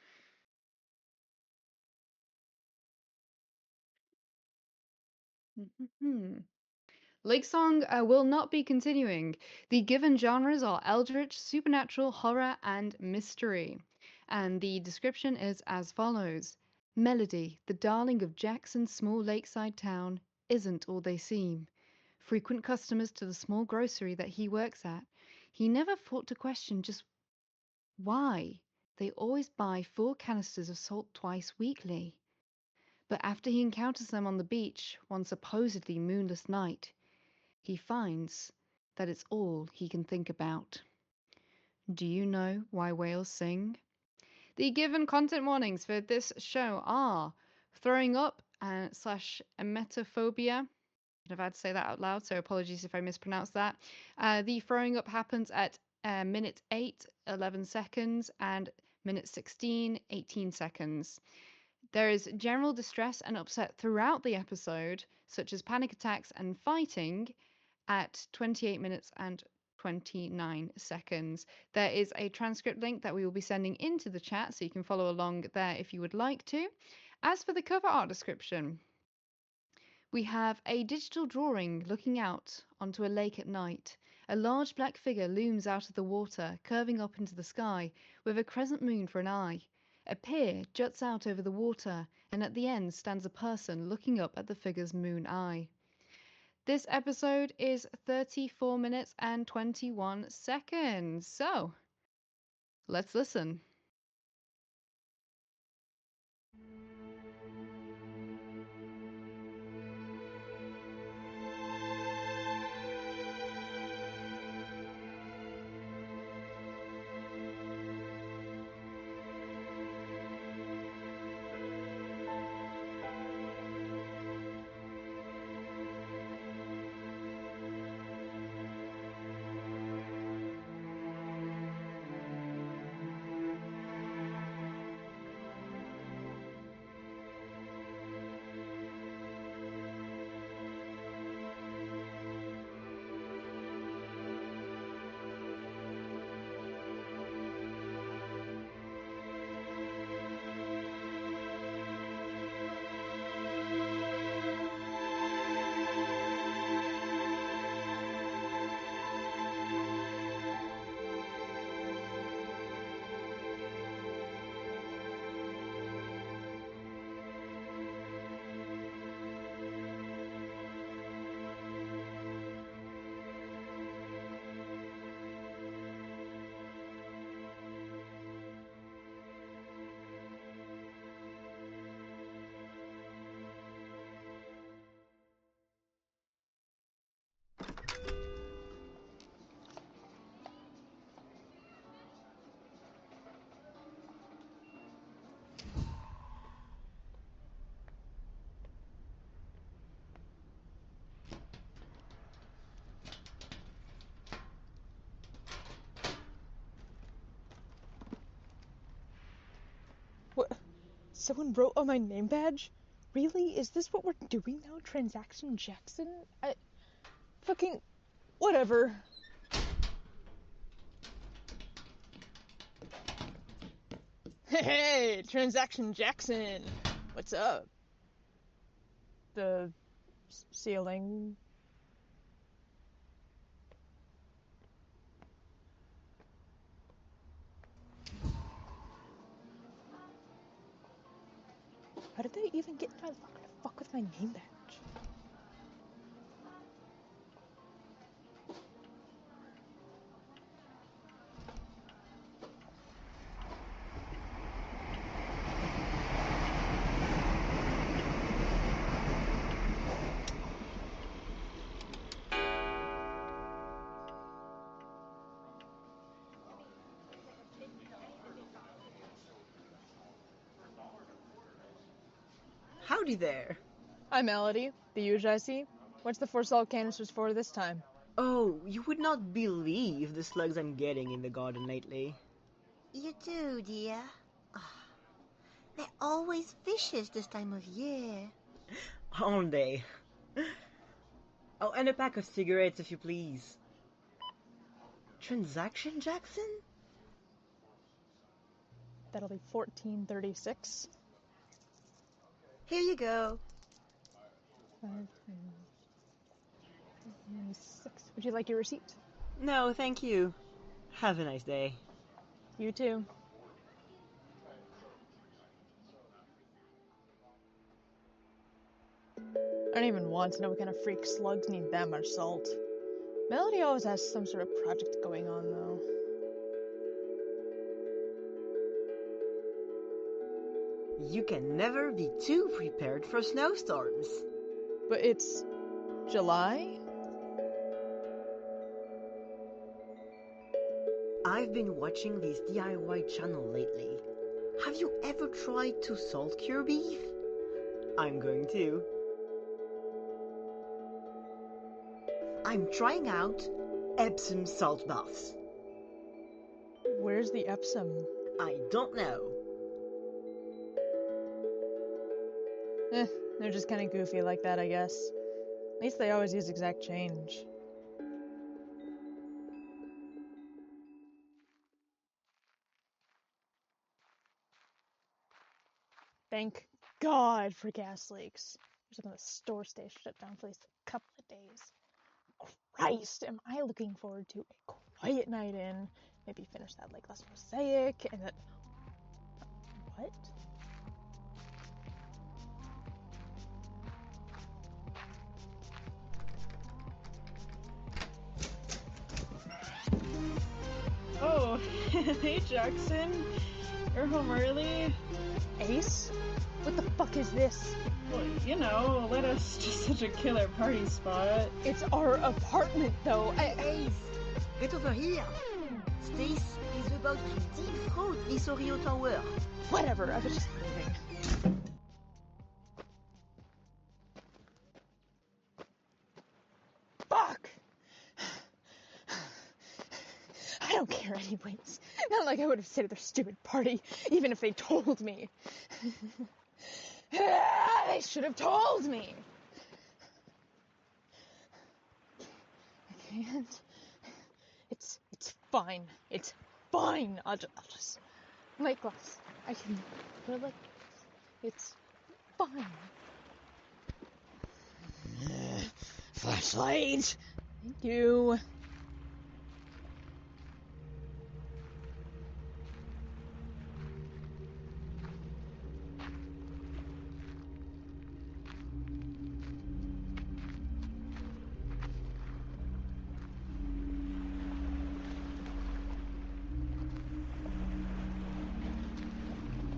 [SPEAKER 1] Lakesong will not be continuing. The given genres are eldritch, supernatural, horror, and mystery. And the description is as follows. Melody, the darling of Jackson's small lakeside town, isn't all they seem. Frequent customers to the small grocery that he works at, he never thought to question just why they always buy 4 canisters of salt twice weekly. But after he encounters them on the beach one supposedly moonless night, he finds that it's all he can think about. Do you know why whales sing? The given content warnings for this show are throwing up slash emetophobia. I've had to say that out loud, so apologies if I mispronounce that. The throwing up happens at minute 8, 11 seconds, and minute 16, 18 seconds. There is general distress and upset throughout the episode, such as panic attacks and fighting, at 28 minutes and 29 seconds. There is a transcript link that we will be sending into the chat, so you can follow along there if you would like to. As for the cover art description, we have a digital drawing looking out onto a lake at night. A large black figure looms out of the water, curving up into the sky, with a crescent moon for an eye. A pier juts out over the water, and at the end stands a person looking up at the figure's moon eye. This episode is 34 minutes and 21 seconds. So, let's listen.
[SPEAKER 12] Someone wrote on my name badge? Really? Is this what we're doing now? Transaction Jackson? Fucking... whatever. Hey, Transaction Jackson! What's up? The ceiling... How did they even get my luck to fuck with my name badge?
[SPEAKER 13] Howdy there.
[SPEAKER 12] I'm Melody, the huge I see. What's the 4 salt canisters for this time?
[SPEAKER 13] Oh, you would not believe the slugs I'm getting in the garden lately.
[SPEAKER 14] You do, dear. They're always vicious this time of year.
[SPEAKER 13] Aren't they? Oh, and a pack of cigarettes, if you please. Transaction Jackson?
[SPEAKER 12] That'll be 1436.
[SPEAKER 14] Here you go.
[SPEAKER 12] 6. Would you like your receipt?
[SPEAKER 13] No, thank you. Have a nice day.
[SPEAKER 12] You too. I don't even want to know what kind of freak slugs need that much salt. Melody always has some sort of project going on, though.
[SPEAKER 13] You can never be too prepared for snowstorms.
[SPEAKER 12] But it's... July?
[SPEAKER 13] I've been watching this DIY channel lately. Have you ever tried to salt cure beef? I'm going to. I'm trying out Epsom salt baths.
[SPEAKER 12] Where's the Epsom?
[SPEAKER 13] I don't know.
[SPEAKER 12] They're just kind of goofy like that, I guess. At least they always use exact change. Thank God for gas leaks. Some of the store stays shut down for at least a couple of days. Christ, am I looking forward to a quiet night in, maybe finish that Lake Less Mosaic, and then... What?
[SPEAKER 2] Oh, hey Jackson. You're home early?
[SPEAKER 12] Ace? What the fuck is this?
[SPEAKER 2] Well, you know, let us just such a killer party spot.
[SPEAKER 12] It's our apartment, though.
[SPEAKER 14] Ace, get over here. Stace is about to defraud this Oreo Tower.
[SPEAKER 12] Whatever, I was just leaving. Fuck! I don't care anyways. Not like I would have stayed at their stupid party, even if they told me. They should have told me! I can't. It's fine. It's fine. I'll just light glass. I can put it like this. It's fine. Flashlight. Thank you.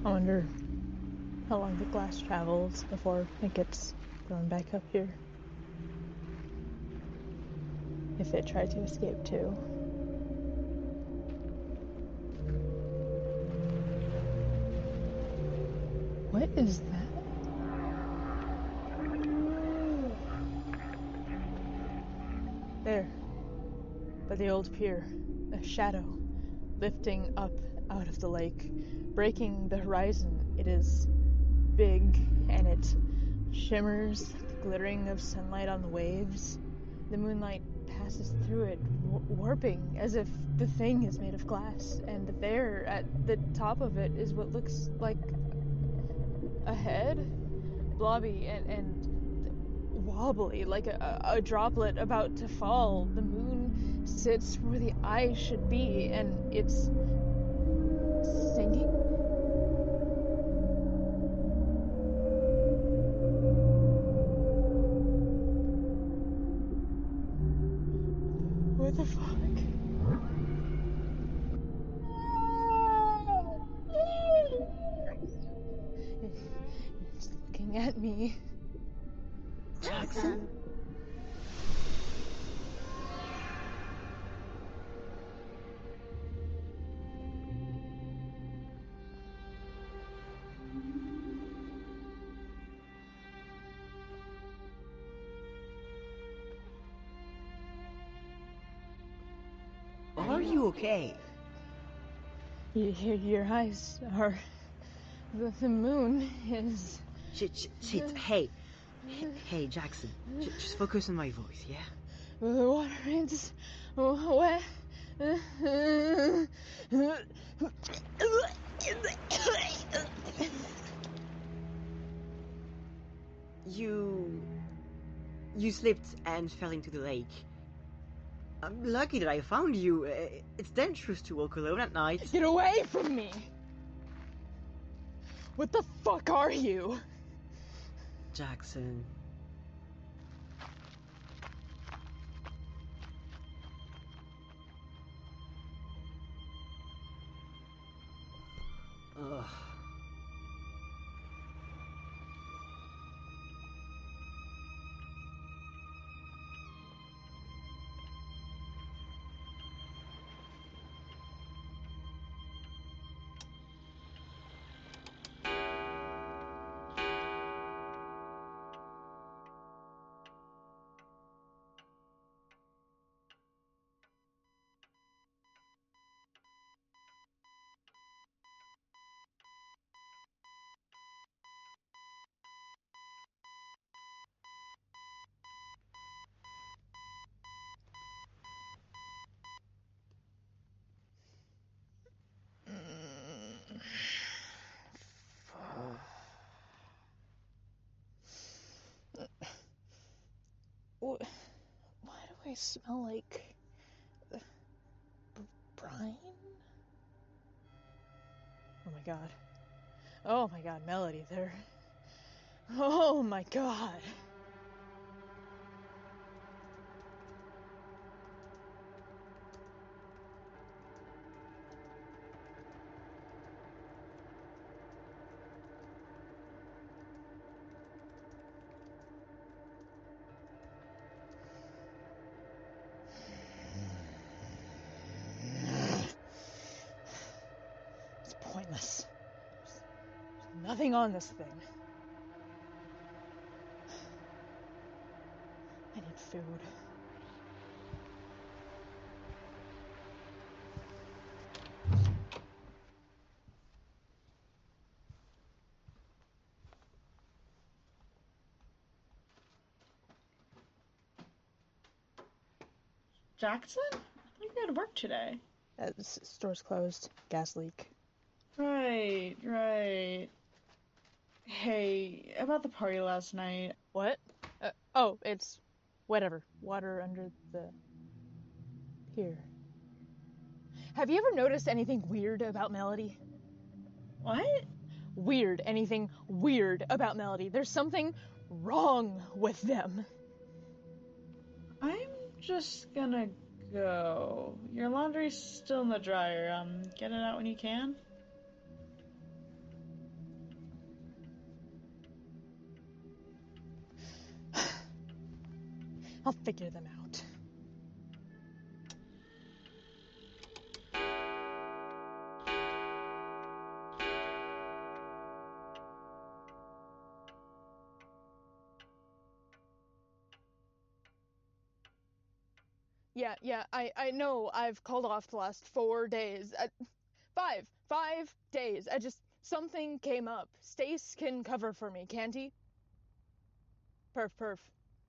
[SPEAKER 12] I wonder how long the glass travels before it gets thrown back up here. If it tried to escape too. What is that? There, by the old pier, a shadow lifting up out of the lake, breaking the horizon. It is big, and it shimmers like the glittering of sunlight on the waves. The moonlight passes through it, warping as if the thing is made of glass, and there, at the top of it, is what looks like a head, blobby and wobbly, like a droplet about to fall. The moon sits where the eye should be, and it's singing. What the fuck? It's looking at me.
[SPEAKER 13] Jackson? Are you okay?
[SPEAKER 12] Your eyes are... The moon is...
[SPEAKER 13] Shit, hey. Hey, Jackson. Just focus on my voice, yeah?
[SPEAKER 12] The water is wet.
[SPEAKER 13] You slipped and fell into the lake. I'm lucky that I found you. It's dangerous to walk alone at night.
[SPEAKER 12] Get away from me! What the fuck are you?
[SPEAKER 13] Jackson. Ugh.
[SPEAKER 12] Why do I smell like brine? Oh my god. Oh my god, Melody, there. Oh my god. It's pointless. There's nothing on this thing. I need food.
[SPEAKER 15] Jackson? I thought you had work today.
[SPEAKER 12] The store's closed. Gas leak.
[SPEAKER 15] Right. Hey, about the party last night.
[SPEAKER 12] What? It's whatever. Water under the pier. Have you ever noticed anything weird about Melody?
[SPEAKER 15] What?
[SPEAKER 12] Weird. Anything weird about Melody. There's something wrong with them.
[SPEAKER 15] I'm just gonna go. Your laundry's still in the dryer. Get it out when you can.
[SPEAKER 12] I'll figure them out. Yeah, I know I've called off the last 4 days. 5 days. Something came up. Stace can cover for me, can't he? Perf.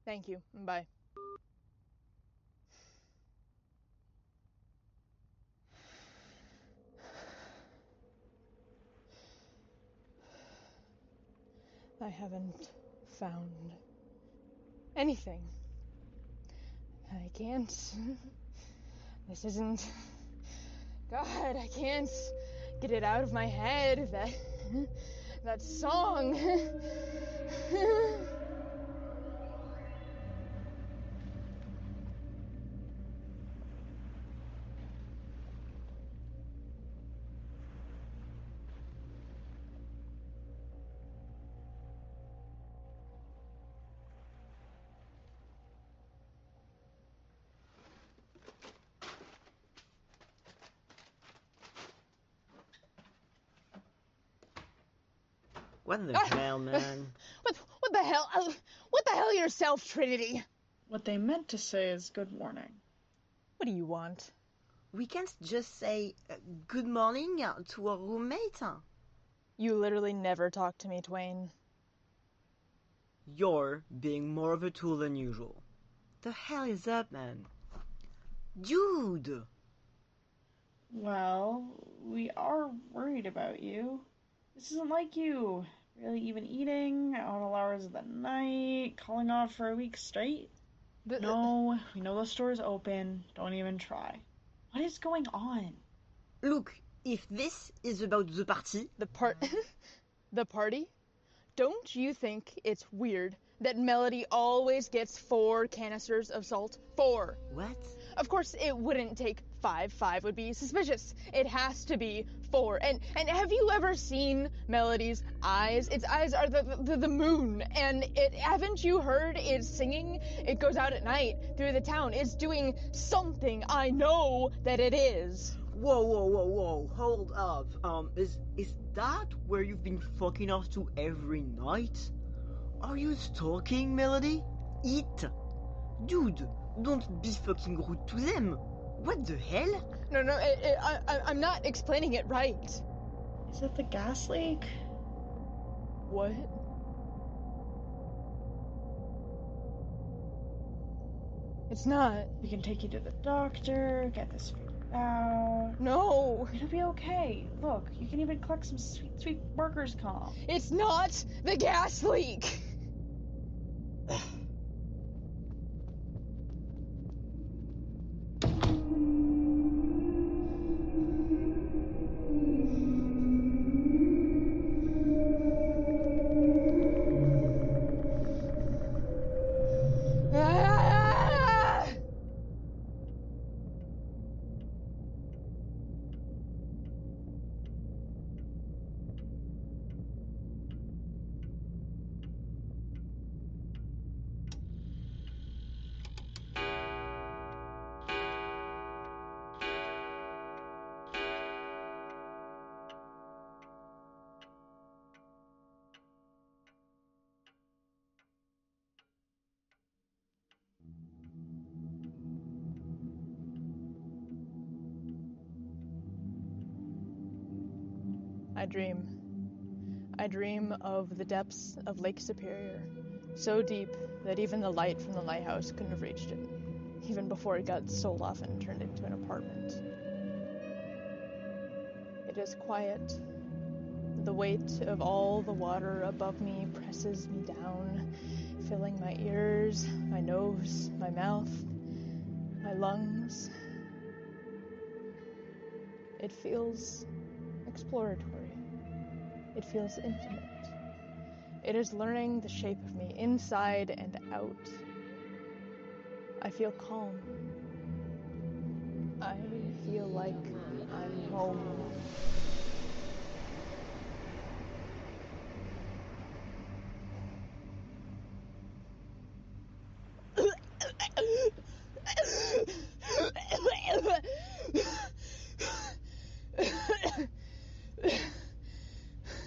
[SPEAKER 12] Thank you. Bye. I haven't found anything. I can't. This isn't. God, I can't get it out of my head. That song.
[SPEAKER 13] What the hell, man?
[SPEAKER 12] What the hell? What the hell yourself, Trinity?
[SPEAKER 15] What they meant to say is good morning.
[SPEAKER 12] What do you want?
[SPEAKER 13] We can't just say good morning to our roommate.
[SPEAKER 12] You literally never talk to me, Twain.
[SPEAKER 13] You're being more of a tool than usual. The hell is up, man? Dude!
[SPEAKER 15] Well, we are worried about you. This isn't like you. Really even eating at all hours of the night, calling off for a week straight. No, we know the store's open. Don't even try. What is going on?
[SPEAKER 13] Look, if this is about the party...
[SPEAKER 12] The party? Don't you think it's weird that Melody always gets 4 canisters of salt? 4!
[SPEAKER 13] What?
[SPEAKER 12] Of course, it wouldn't take 5. 5 would be suspicious. It has to be 4. And have you ever seen Melody's eyes? Its eyes are the moon. And haven't you heard it singing? It goes out at night through the town. It's doing something. I know that it is.
[SPEAKER 13] Whoa, hold up. Is that where you've been fucking off to every night? Are you stalking Melody? Eat! Dude, don't be fucking rude to them. What the hell?
[SPEAKER 12] No, I'm not explaining it right.
[SPEAKER 15] Is it the gas leak?
[SPEAKER 12] What? It's not.
[SPEAKER 15] We can take you to the doctor, get this figured out.
[SPEAKER 12] No!
[SPEAKER 15] It'll be okay. Look, you can even collect some sweet workers' comp.
[SPEAKER 12] It's not the gas leak! I dream of the depths of Lake Superior, so deep that even the light from the lighthouse couldn't have reached it, even before it got sold off and turned into an apartment. It is quiet. The weight of all the water above me presses me down, filling my ears, my nose, my mouth, my lungs. It feels exploratory. It feels intimate. It is learning the shape of me, inside and out. I feel calm. I feel like I'm home.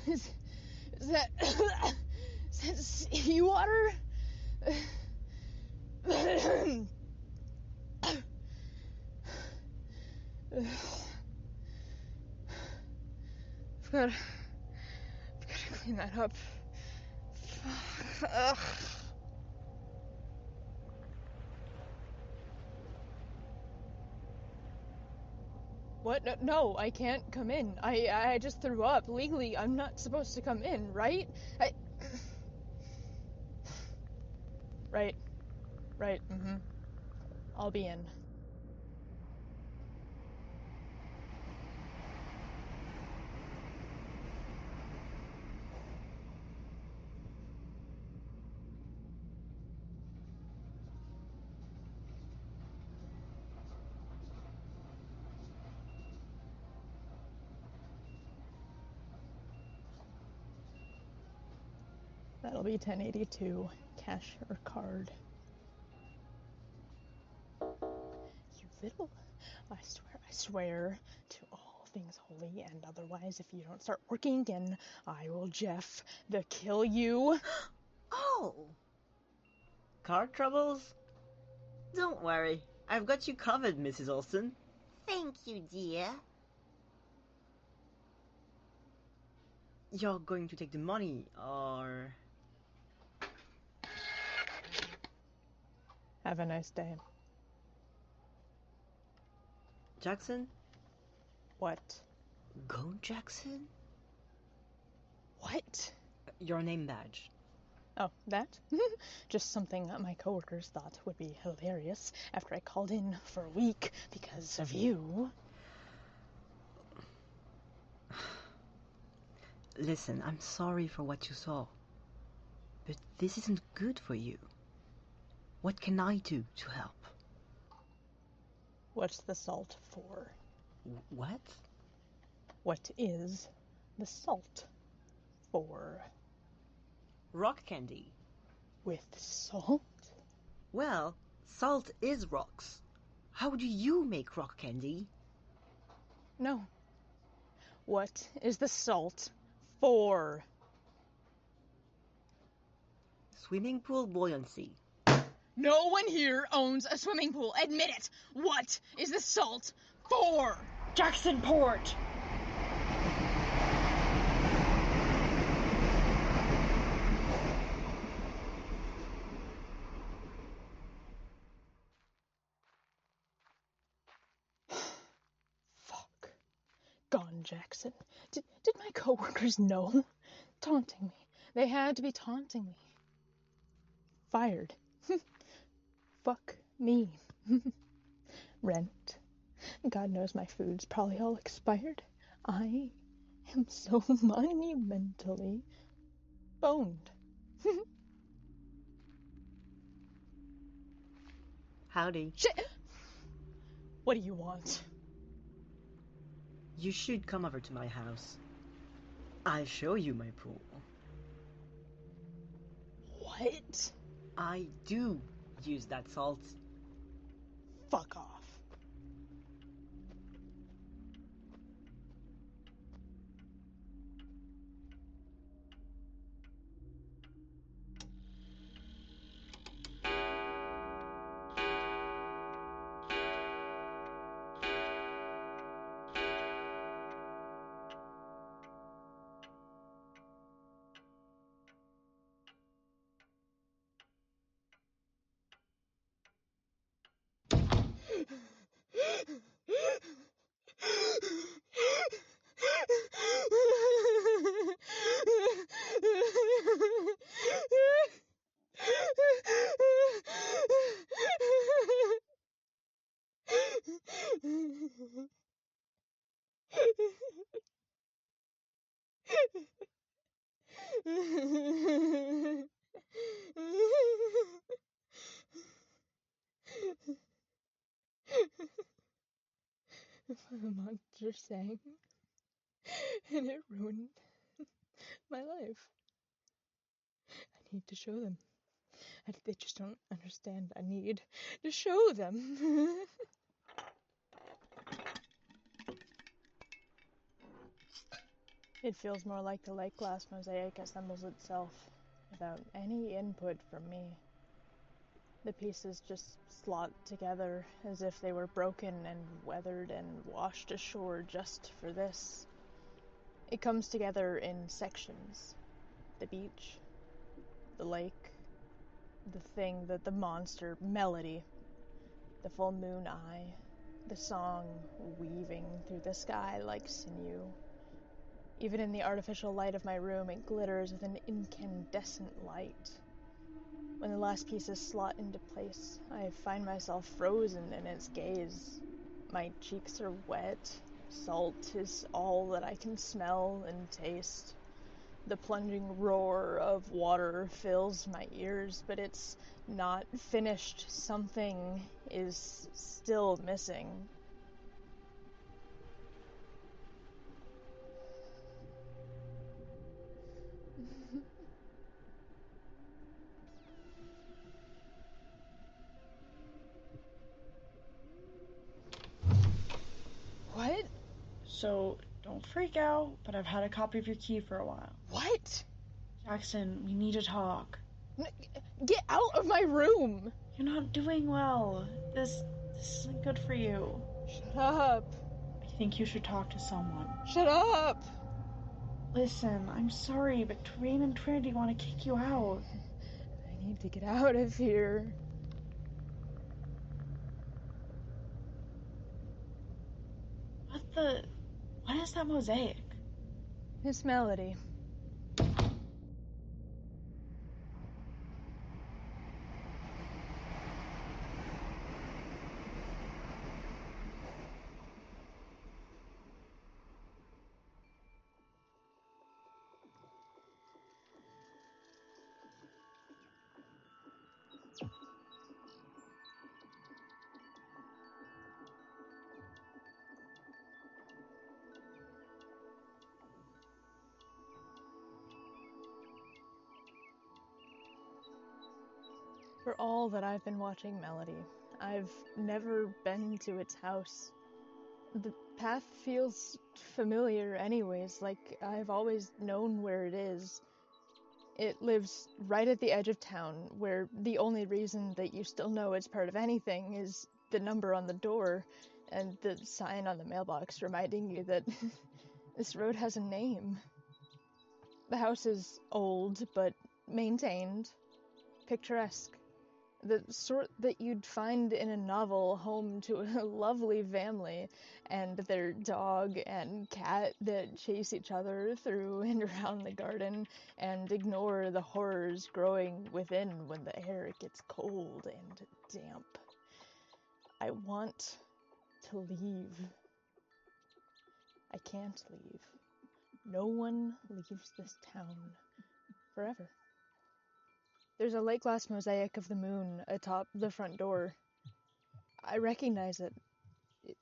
[SPEAKER 12] Is that seawater? clean that up. Ugh. What? No, I can't come in. I just threw up. Legally, I'm not supposed to come in, right? Right. Mm-hmm. I'll be in. That'll be 1082. Cash or card. You little... I swear to all things holy and otherwise, if you don't start working again, I will kill you.
[SPEAKER 13] Oh! Car troubles? Don't worry. I've got you covered, Mrs. Olsen.
[SPEAKER 14] Thank you, dear.
[SPEAKER 13] You're going to take the money, or...
[SPEAKER 12] Have a nice day.
[SPEAKER 13] Jackson?
[SPEAKER 12] What?
[SPEAKER 13] Go, Jackson?
[SPEAKER 12] What?
[SPEAKER 13] Your name badge.
[SPEAKER 12] Oh, that? Just something that my coworkers thought would be hilarious after I called in for a week because of you.
[SPEAKER 13] Listen, I'm sorry for what you saw, but this isn't good for you. What can I do to help?
[SPEAKER 12] What's the salt for?
[SPEAKER 13] What?
[SPEAKER 12] What is the salt for?
[SPEAKER 13] Rock candy.
[SPEAKER 12] With salt?
[SPEAKER 13] Well, salt is rocks. How do you make rock candy?
[SPEAKER 12] No. What is the salt for?
[SPEAKER 13] Swimming pool buoyancy.
[SPEAKER 12] No one here owns a swimming pool. Admit it. What is the salt for?
[SPEAKER 15] Jackson Port!
[SPEAKER 12] Fuck. Gone, Jackson. Did my coworkers know? Taunting me. They had to be taunting me. Fired. Fuck me. Rent. God knows my food's probably all expired. I am so monumentally boned.
[SPEAKER 13] Howdy.
[SPEAKER 12] Shit! What do you want?
[SPEAKER 13] You should come over to my house. I'll show you my pool.
[SPEAKER 12] What?
[SPEAKER 13] I do use that salt.
[SPEAKER 12] Fuck off. A monster sang, and it ruined my life. I need to show them. They just don't understand. I need to show them. It feels more like the light glass mosaic assembles itself, without any input from me. The pieces just slot together as if they were broken and weathered and washed ashore just for this. It comes together in sections, The beach, the lake, the thing that the monster, Melody, the full moon eye, the song weaving through the sky like sinew. Even in the artificial light of my room, it glitters with an incandescent light. When the last pieces slot into place, I find myself frozen in its gaze. My cheeks are wet. Salt is all that I can smell and taste. The plunging roar of water fills my ears, but it's not finished. Something is still missing. What?
[SPEAKER 15] So, don't freak out, but I've had a copy of your key for a while.
[SPEAKER 12] What?
[SPEAKER 15] Jackson, we need to talk.
[SPEAKER 12] Get out of my room!
[SPEAKER 15] You're not doing well. This isn't good for you.
[SPEAKER 12] Shut up.
[SPEAKER 15] I think you should talk to someone.
[SPEAKER 12] Shut up!
[SPEAKER 15] Listen, I'm sorry, but Rain and Trinity want to kick you out.
[SPEAKER 12] I need to get out of here.
[SPEAKER 15] What is that mosaic?
[SPEAKER 12] It's Melody. For all that I've been watching Melody, I've never been to its house. The path feels familiar anyways, like I've always known where it is. It lives right at the edge of town, where the only reason that you still know it's part of anything is the number on the door and the sign on the mailbox reminding you that this road has a name. The house is old, but maintained, picturesque. The sort that you'd find in a novel, home to a lovely family and their dog and cat that chase each other through and around the garden and ignore the horrors growing within when the air gets cold and damp. I want to leave. I can't leave. No one leaves this town forever. There's a late glass mosaic of the moon atop the front door. I recognize it.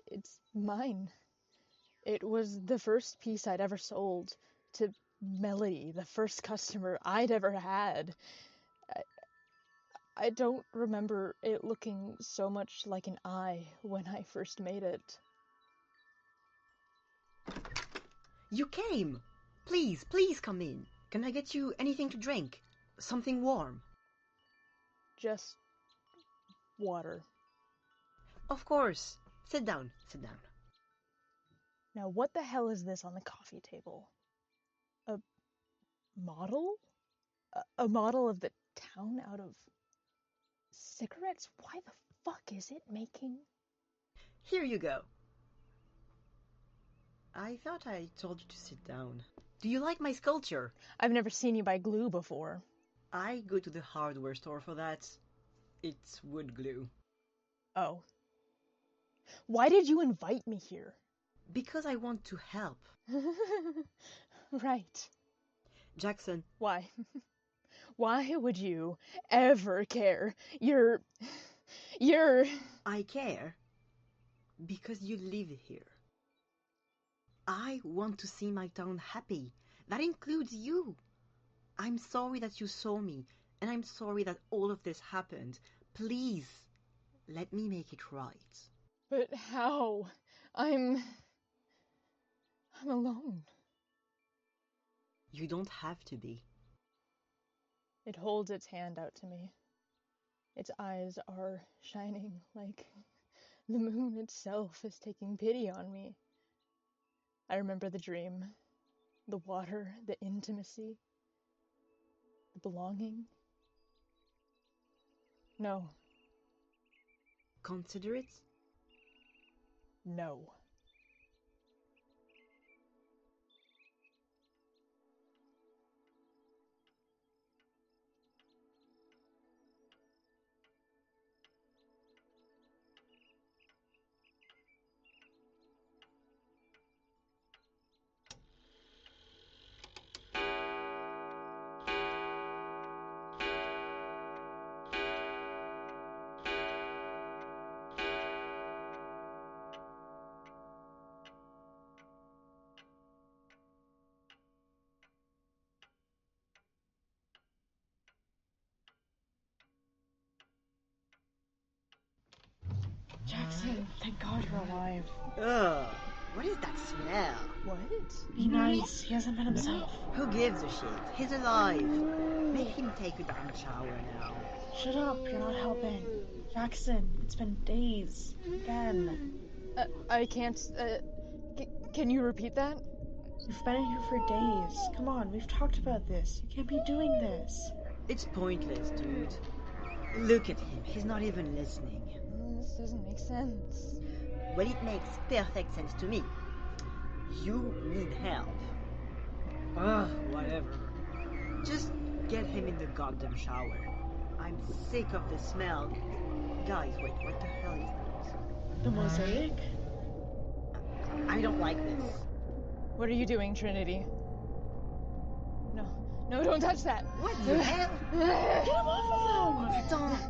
[SPEAKER 12] It's mine. It was the first piece I'd ever sold to Melody, the first customer I'd ever had. I don't remember it looking so much like an eye when I first made it.
[SPEAKER 13] You came! Please, please come in. Can I get you anything to drink? Something warm?
[SPEAKER 12] Just water.
[SPEAKER 13] Of course. Sit down, sit down.
[SPEAKER 12] Now what the hell is this on the coffee table? A model? A model of the town out of cigarettes? Why the fuck is it making?
[SPEAKER 13] Here you go. I thought I told you to sit down. Do you like my sculpture?
[SPEAKER 12] I've never seen you buy glue before.
[SPEAKER 13] I go to the hardware store for that. It's wood glue.
[SPEAKER 12] Oh. Why did you invite me here?
[SPEAKER 13] Because I want to help.
[SPEAKER 12] Right.
[SPEAKER 13] Jackson.
[SPEAKER 12] Why? Why would you ever care? You're...
[SPEAKER 13] I care because you live here. I want to see my town happy. That includes you. I'm sorry that you saw me, and I'm sorry that all of this happened. Please, let me make it right.
[SPEAKER 12] But how? I'm alone.
[SPEAKER 13] You don't have to be.
[SPEAKER 12] It holds its hand out to me. Its eyes are shining like the moon itself is taking pity on me. I remember the dream, the water, the intimacy. The belonging? No.
[SPEAKER 13] Considerate?
[SPEAKER 12] No.
[SPEAKER 15] Jackson, thank God you're alive.
[SPEAKER 13] Ugh, what is that smell?
[SPEAKER 12] What?
[SPEAKER 15] Be nice, he hasn't been himself.
[SPEAKER 13] Who gives a shit? He's alive. Make him take a damn shower now.
[SPEAKER 15] Shut up, you're not helping. Jackson, it's been days. Again.
[SPEAKER 12] I can't, can you repeat that?
[SPEAKER 15] You've been in here for days. Come on, we've talked about this. You can't be doing this.
[SPEAKER 13] It's pointless, dude. Look at him, he's not even listening.
[SPEAKER 12] This doesn't make sense.
[SPEAKER 13] Well, it makes perfect sense to me. You need help. Ugh, whatever. Just get him in the goddamn shower. I'm sick of the smell. Guys, wait, what the hell is that?
[SPEAKER 15] The mosaic?
[SPEAKER 13] I don't like this.
[SPEAKER 12] What are you doing, Trinity? No, don't touch that!
[SPEAKER 13] What the hell?
[SPEAKER 15] Get him off of him!
[SPEAKER 13] Attends!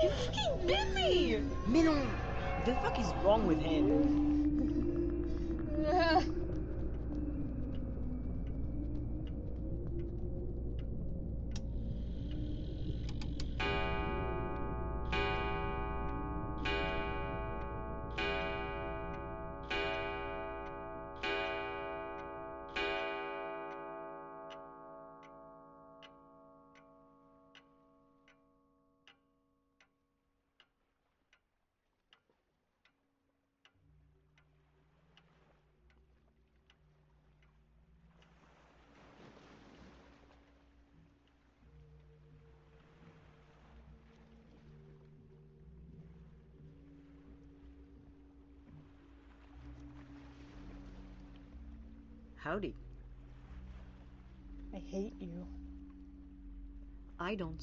[SPEAKER 15] You fucking bit me!
[SPEAKER 13] Mais non! The fuck is wrong with him? Howdy.
[SPEAKER 12] I hate you.
[SPEAKER 13] I don't.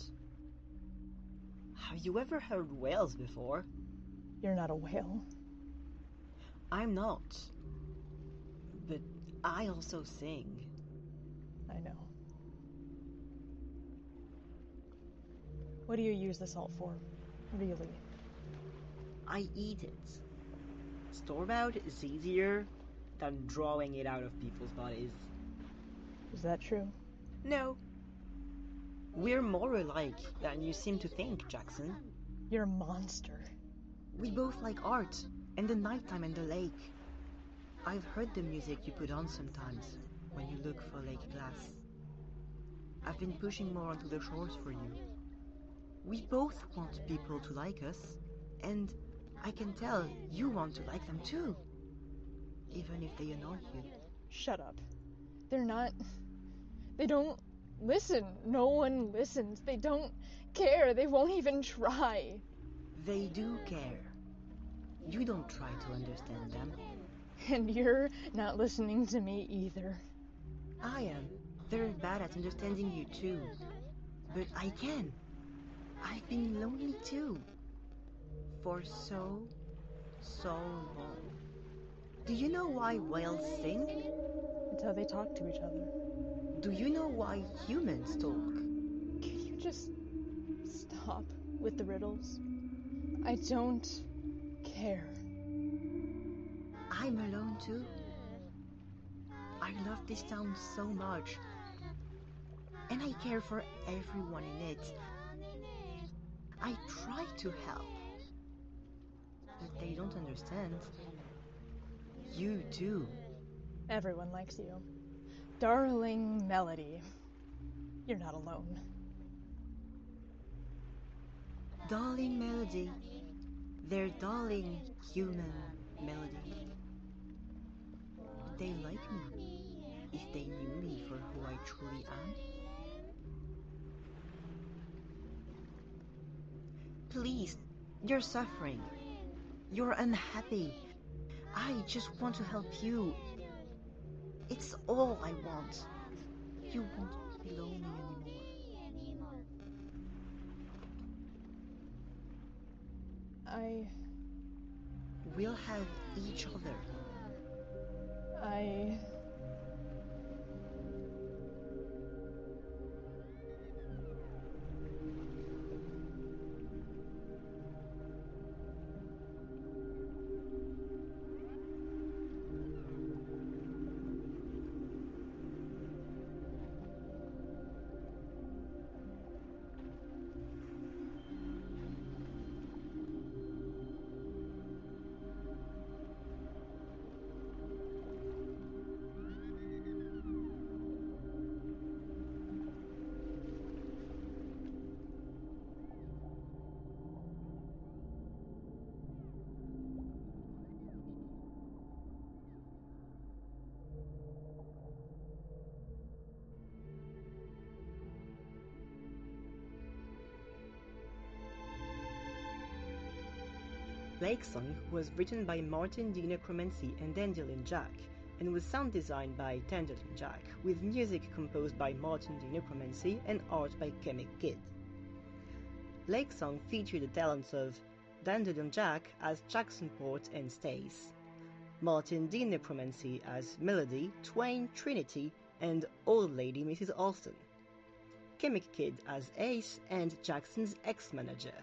[SPEAKER 13] Have you ever heard whales before?
[SPEAKER 12] You're not a whale.
[SPEAKER 13] I'm not. But I also sing.
[SPEAKER 12] I know. What do you use the salt for? Really?
[SPEAKER 13] I eat it. Store-bought is easier than drawing it out of people's bodies.
[SPEAKER 12] Is that true?
[SPEAKER 13] No. We're more alike than you seem to think, Jackson.
[SPEAKER 12] You're a monster.
[SPEAKER 13] We both like art, and the nighttime and the lake. I've heard the music you put on sometimes, when you look for lake glass. I've been pushing more onto the shores for you. We both want people to like us, and I can tell you want to like them too. Even if they annoy you.
[SPEAKER 12] Shut up. They don't listen. No one listens. They don't care. They won't even try.
[SPEAKER 13] They do care. You don't try to understand them.
[SPEAKER 12] And you're not listening to me either.
[SPEAKER 13] I am. They're bad at understanding you too. But I can. I've been lonely too. For so long. Do you know why whales sing?
[SPEAKER 12] It's how they talk to each other.
[SPEAKER 13] Do you know why humans talk?
[SPEAKER 12] Can you just stop with the riddles? I don't care.
[SPEAKER 13] I'm alone too. I love this town so much. And I care for everyone in it. I try to help. But they don't understand. You do.
[SPEAKER 12] Everyone likes you. Darling Melody. You're not alone.
[SPEAKER 13] Darling Melody. Their darling human melody. Would they like me if they knew me for who I truly am? You're suffering. You're unhappy. I just want to help you. It's all I want. You won't be lonely anymore. We'll have each other. Lakesong was written by Martin D. Necromancy and Dandelion Jack, and was sound designed by Dandelion Jack, with music composed by Martin D. Necromancy and art by Chemic Kid. Lakesong featured the talents of Dandelion Jack as Jackson Port and Stace, Martin D. Necromancy as Melody, Twain, Trinity, and Old Lady Mrs. Alston, Chemic Kid as Ace and Jackson's ex-manager,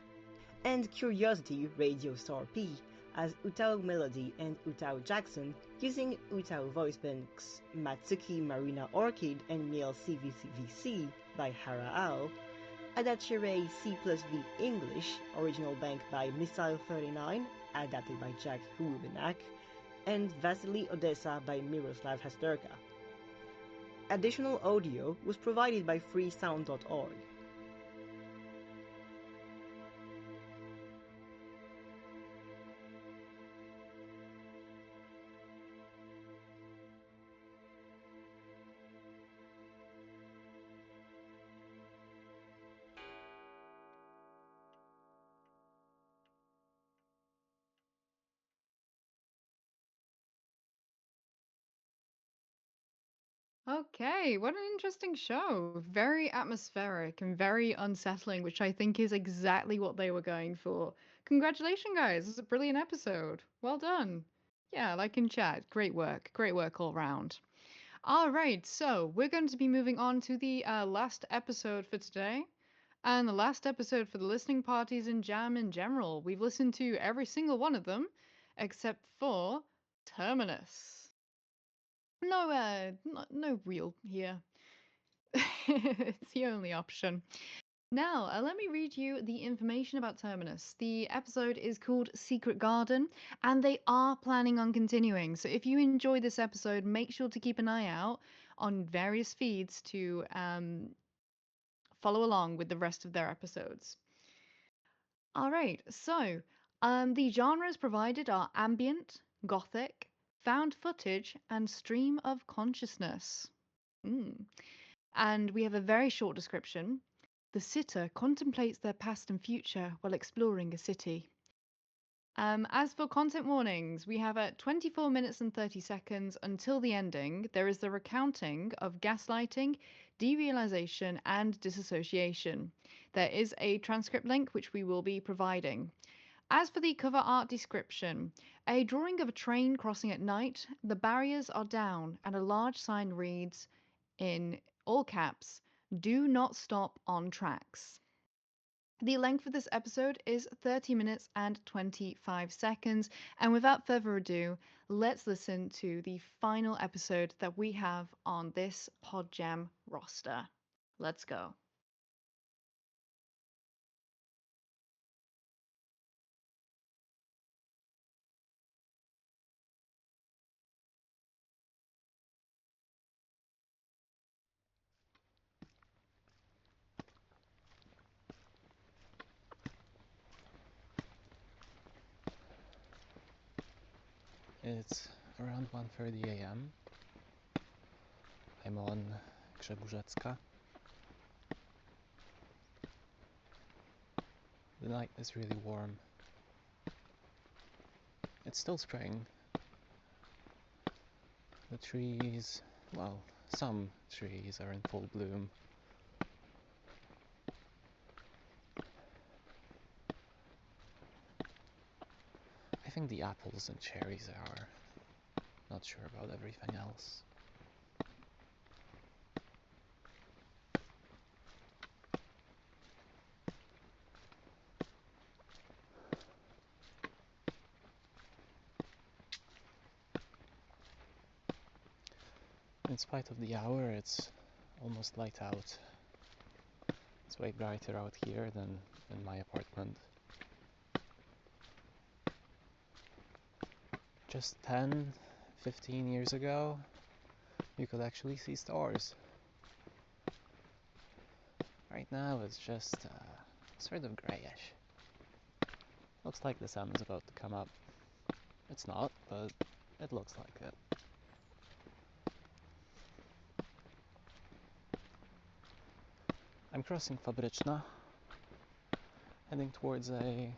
[SPEAKER 13] and Curiosity Radio Star P as Utao Melody and Utao Jackson using Utao voice banks Matsuki Marina Orchid and Miel CVCVC by Hara Ao, Adachire C+V English, original bank by Missile 39, adapted by Jack Rubenak, and Vasily Odessa by Miroslav Hasterka. Additional audio was provided by freesound.org.
[SPEAKER 1] Okay, what an interesting show. Very atmospheric and very unsettling, which I think is exactly what they were going for. Congratulations, guys. This is a brilliant episode. Well done. Yeah, like in chat. Great work. Great work all round. All right, so we're going to be moving on to the last episode for today. And the last episode for the listening parties in Jam in general. We've listened to every single one of them, except for Terminus. No real here. It's the only option. Now, let me read you the information about Terminus. The episode is called Secret Garden, and they are planning on continuing. So if you enjoy this episode, make sure to keep an eye out on various feeds to follow along with the rest of their episodes. All right, so the genres provided are ambient, gothic, found footage, and stream of consciousness. And we have a very short description. The sitter contemplates their past and future while exploring a city. As for content warnings, we have at 24 minutes and 30 seconds until the ending. There is the recounting of gaslighting, derealization, and disassociation. There is a transcript link which we will be providing. As for the cover art description, a drawing of a train crossing at night, the barriers are down, and a large sign reads, in all caps, "Do not stop on tracks." The length of this episode is 30 minutes and 25 seconds, and without further ado, let's listen to the final episode that we have on this PodJam roster. Let's go.
[SPEAKER 16] It's around 1:30 a.m. I'm on Grzeburzecka. The night is really warm, It's still spring. The trees, well, some trees are in full bloom. I think the apples and cherries are. Not sure about everything else. In spite of the hour, it's almost light out. It's way brighter out here than in my apartment. Just 10, 15 years ago, you could actually see stars. Right now it's just sort of greyish. Looks like the sun is about to come up. It's not, but it looks like it. I'm crossing Fabryczna, heading towards a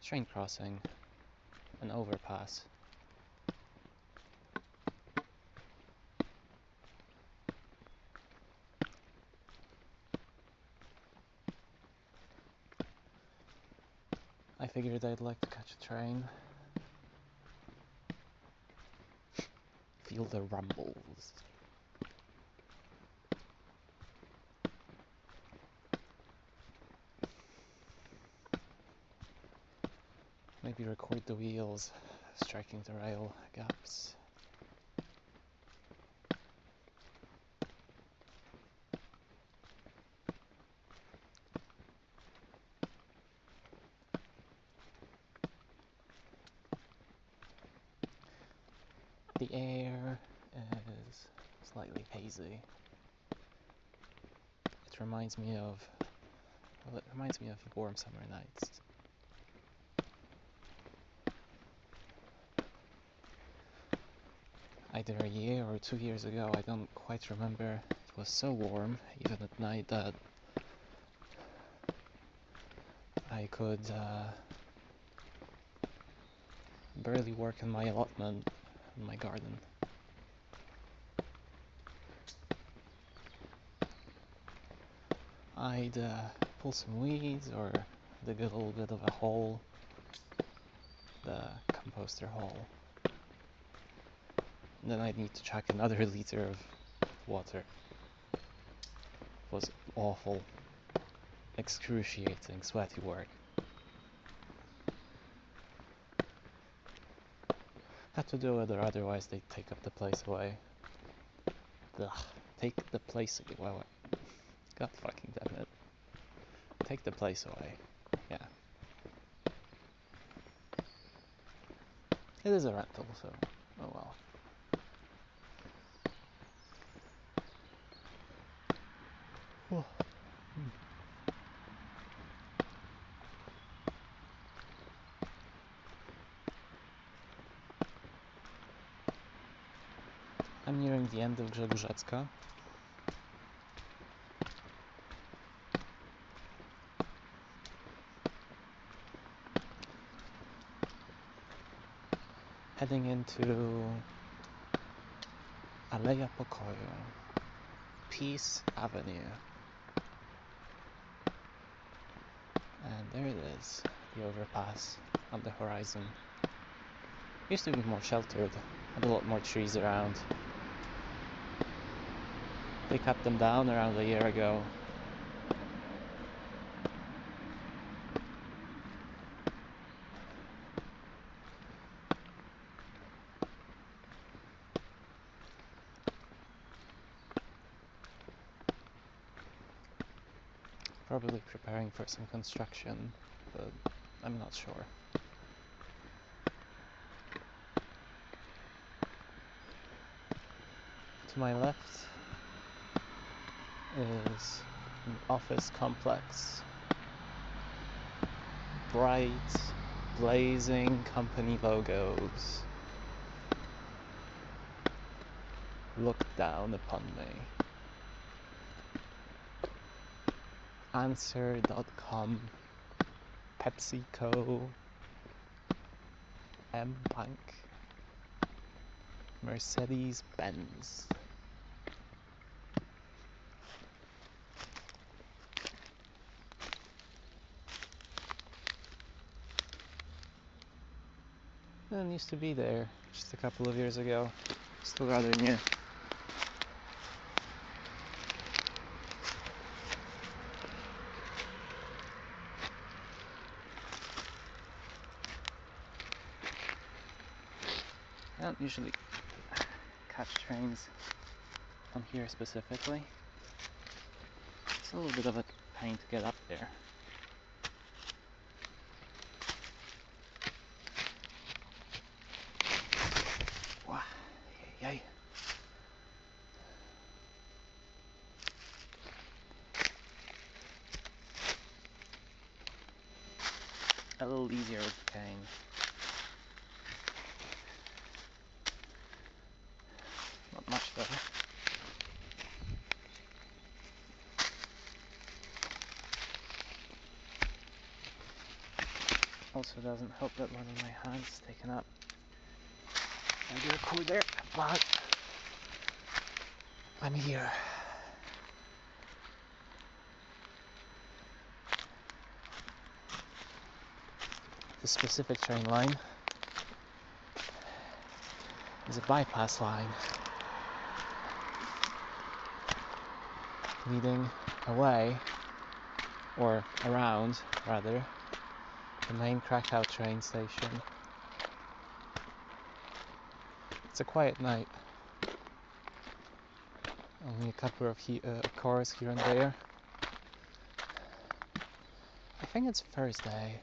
[SPEAKER 16] train crossing, an overpass. I figured I'd like to catch a train. Feel the rumbles. Maybe record the wheels striking the rail gaps. The air is slightly hazy. It reminds me of, well, it reminds me of warm summer nights. Either a year or 2 years ago, I don't quite remember, it was so warm, even at night, that I could barely work in my allotment, in my garden. I'd pull some weeds or dig a little bit of a hole, the composter hole. And then I'd need to chuck another liter of water. It was awful, excruciating, sweaty work. Had to do it, or otherwise they'd take up the place away. Ugh, take the place away. Well, God fucking damn it. Take the place away. Yeah. It is a rental, so oh well. I'm nearing the end of Grzegórzecka. Heading into Aleja Pokoju, Peace Avenue. And there it is, the overpass on the horizon. Used to be more sheltered, had a lot more trees around. They cut them down around a year ago. Probably preparing for some construction, but I'm not sure. To my left is an office complex. Bright, blazing company logos look down upon me. Answer.com, PepsiCo, M Bank. Mercedes Benz. It used to be there just a couple of years ago. Still rather new. I don't usually catch trains from here specifically. It's a little bit of a pain to get up there. Wow. Yay. A little easier with the cane. Not much though. Also doesn't help that one of my hands is taken up by the recorder, but I'm here. The specific train line is a bypass line leading away, or around rather, the main Krakow train station. It's a quiet night. Only a couple of cars here and there. I think it's Thursday.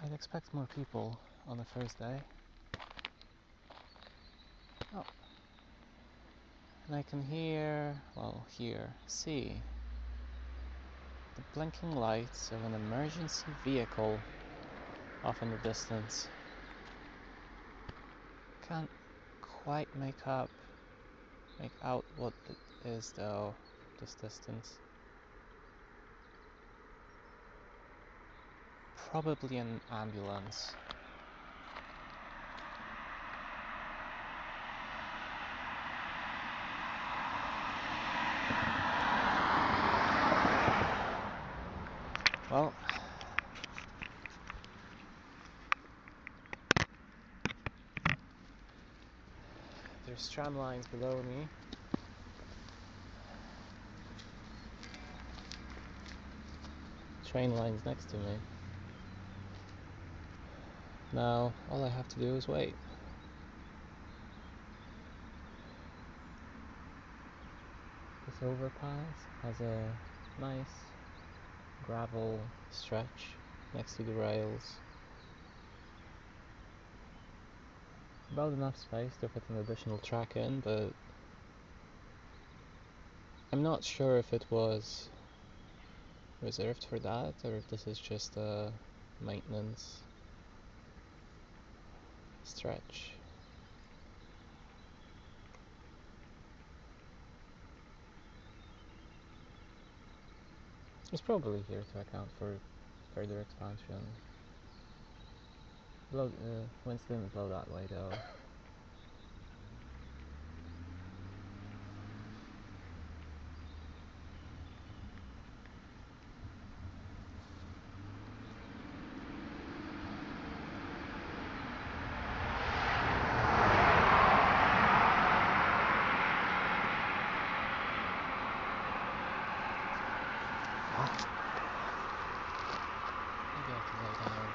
[SPEAKER 16] I'd expect more people on a Thursday. Oh. And I can see the blinking lights of an emergency vehicle off in the distance. Can't quite make out what it is though, this distance. Probably an ambulance. Well, there's tram lines below me. Train lines next to me. Now, all I have to do is wait. This overpass has a nice gravel stretch next to the rails. About enough space to fit an additional track in, but I'm not sure if it was reserved for that or if this is just a maintenance stretch. It's probably here to account for further expansion. Winds didn't blow that way though. Maybe I can lay down.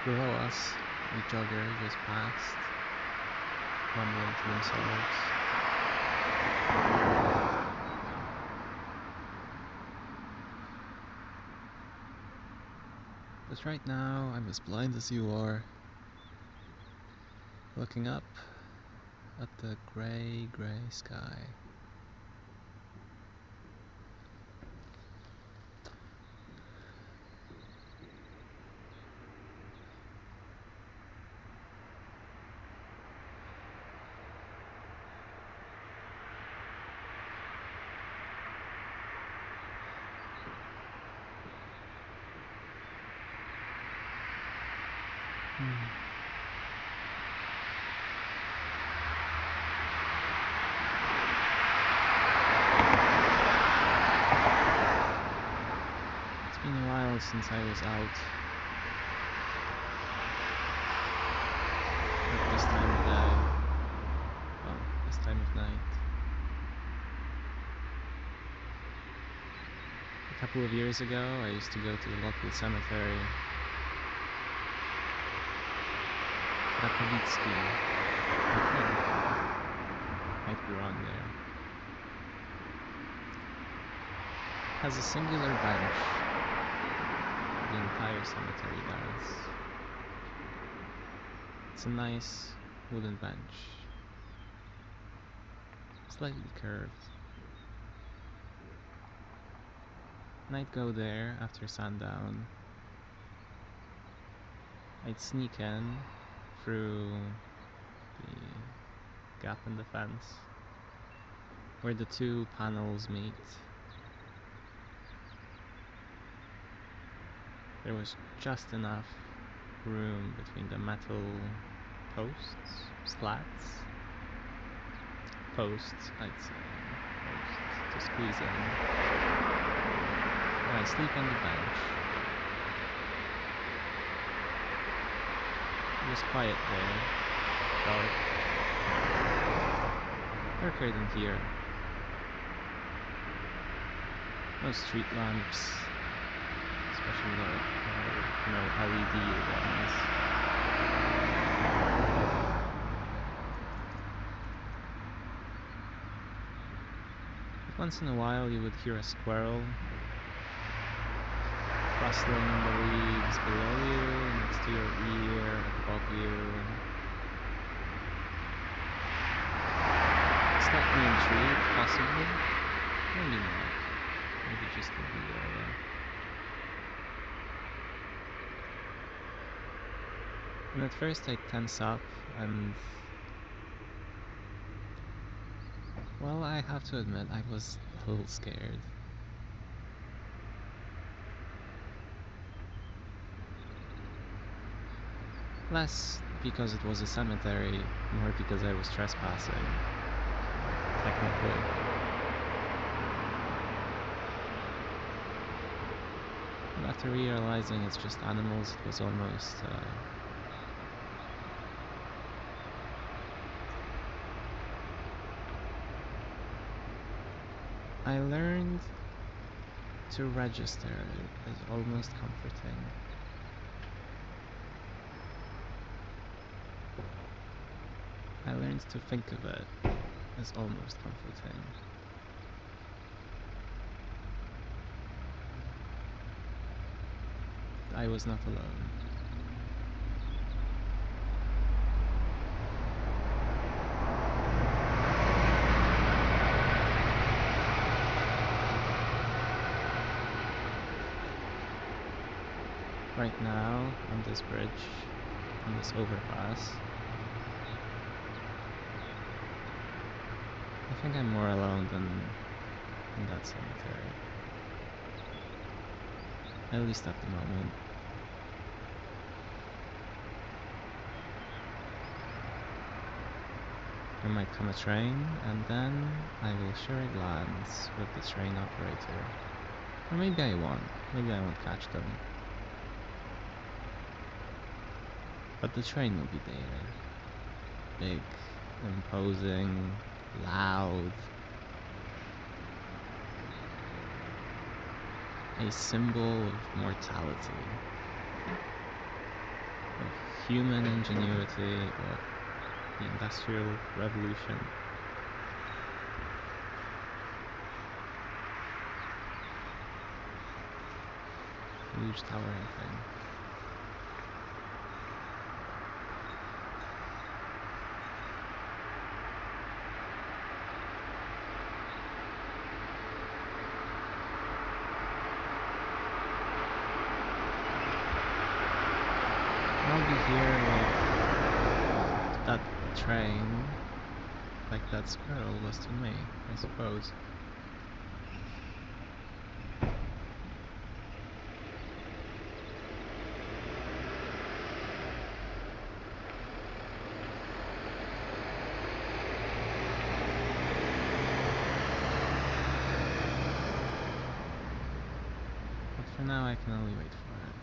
[SPEAKER 16] Below us, a jogger just passed, mumbling to themselves. But right now, I'm as blind as you are. Looking up at the grey, grey sky. It's been a while since I was out at this time of day. Well, this time of night. A couple of years ago, I used to go to the local cemetery, Rakowicki, I think. Might be wrong there. Has a singular bench. The entire cemetery does. It's a nice wooden bench. Slightly curved. And I'd go there after sundown. I'd sneak in through the gap in the fence where the two panels meet. There was just enough room between the metal posts, slats, posts, I'd say, posts, to squeeze in. And I sleep on the bench. It was quiet there, dark, darker than here. No street lamps, especially no LED ones. But once in a while you would hear a squirrel rustling in the leaves below you, next to your ear, above you. Slightly intrigued, possibly. Maybe not. Maybe just in the area. And at first I'd tense up and... well, I have to admit, I was a little scared. Less because it was a cemetery, more because I was trespassing, technically. And after realizing it's just animals, it was almost... I learned to register it as almost comforting. I learned to think of it as almost comforting. I was not alone. Right now, on this bridge, on this overpass, I think I'm more alone than in that cemetery. At least at the moment. There might come a train, and then I will share a glance with the train operator. Or maybe I won't. Maybe I won't catch them. But the train will be there. Big, imposing, loud. A symbol of mortality. Of human ingenuity, of the Industrial Revolution. Huge towering thing. I'll be here with that train, like that squirrel was to me, I suppose. But for now I can only wait for it.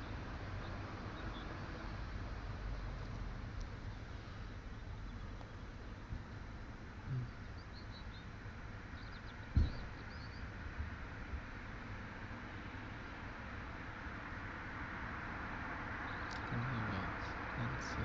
[SPEAKER 16] Let's see.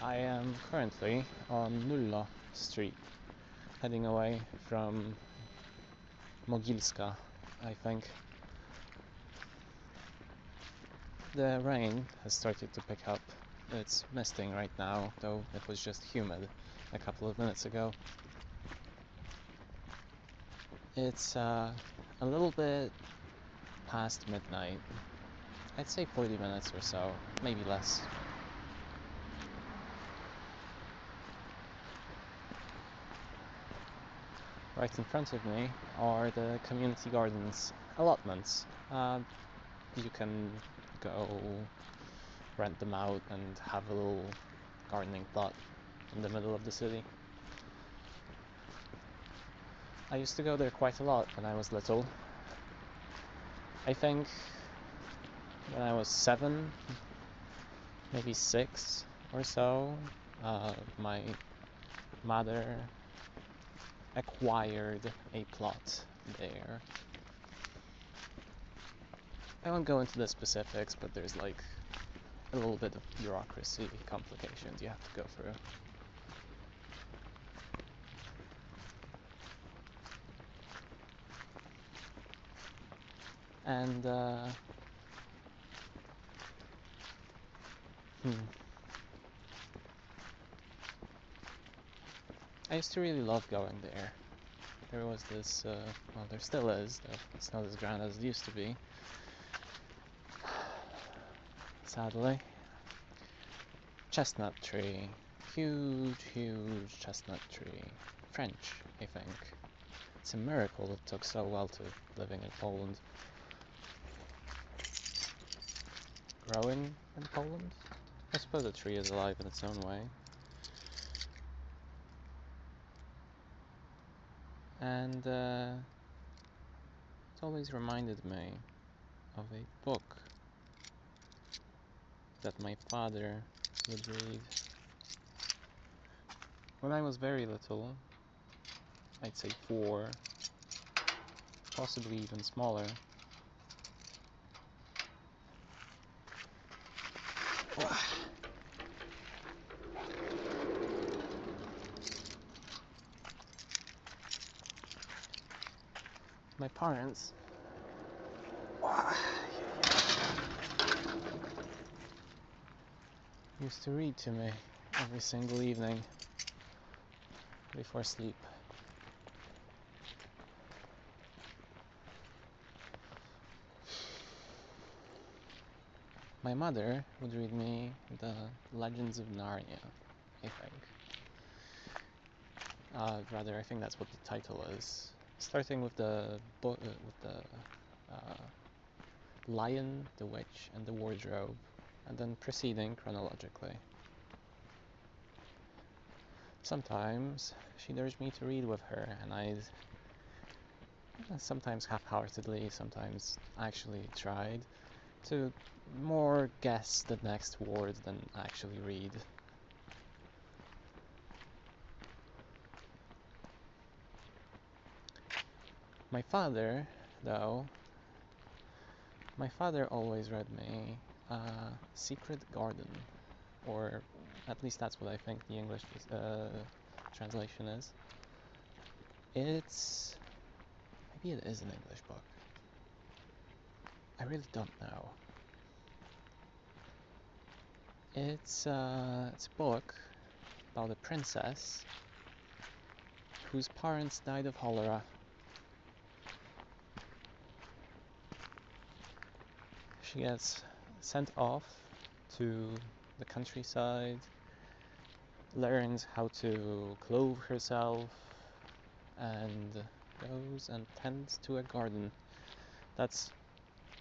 [SPEAKER 16] I am currently on Nulla Street, heading away from Mogilska, I think. The rain has started to pick up. It's misting right now, though it was just humid a couple of minutes ago. It's a little bit past midnight. I'd say 40 minutes or so, maybe less. Right in front of me are the community gardens allotments. You can go rent them out and have a little gardening plot in the middle of the city. I used to go there quite a lot when I was little. I think when I was 7, maybe 6 or so, my mother acquired a plot there. I won't go into the specifics, but there's like a little bit of bureaucracy complications you have to go through. And I used to really love going there. There was this, well, there still is, though it's not as grand as it used to be, sadly. Chestnut tree. Huge, huge chestnut tree. French, I think. It's a miracle it took so well to living in Poland. Growing in Poland? I suppose a tree is alive in its own way. And it always reminded me of a book that my father would read when I was very little. I'd say 4, possibly even smaller. My parents used to read to me every single evening before sleep. My mother would read me the Legends of Narnia, I think. Rather, I think that's what the title is. Starting with the Lion, the Witch, and the Wardrobe, and then proceeding chronologically. Sometimes she'd urge me to read with her, and I'd sometimes half-heartedly, sometimes actually tried to more guess the next word than actually read. My father, though, my father always read me Secret Garden, or at least that's what I think the English translation is. Maybe it is an English book. I really don't know. It's a book about a princess whose parents died of cholera. She gets sent off to the countryside, learns how to clothe herself, and goes and tends to a garden. That's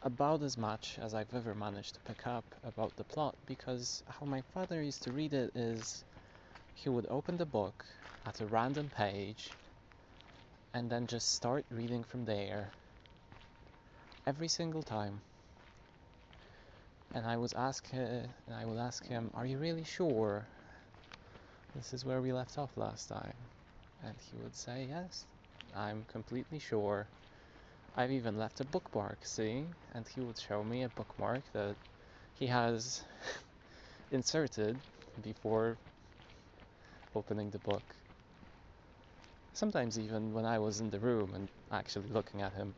[SPEAKER 16] about as much as I've ever managed to pick up about the plot, because how my father used to read it is he would open the book at a random page and then just start reading from there every single time. And I would ask him, "Are you really sure this is where we left off last time?" And he would say, "Yes, I'm completely sure. I've even left a bookmark, see?" And he would show me a bookmark that he has inserted before opening the book. Sometimes even when I was in the room and actually looking at him.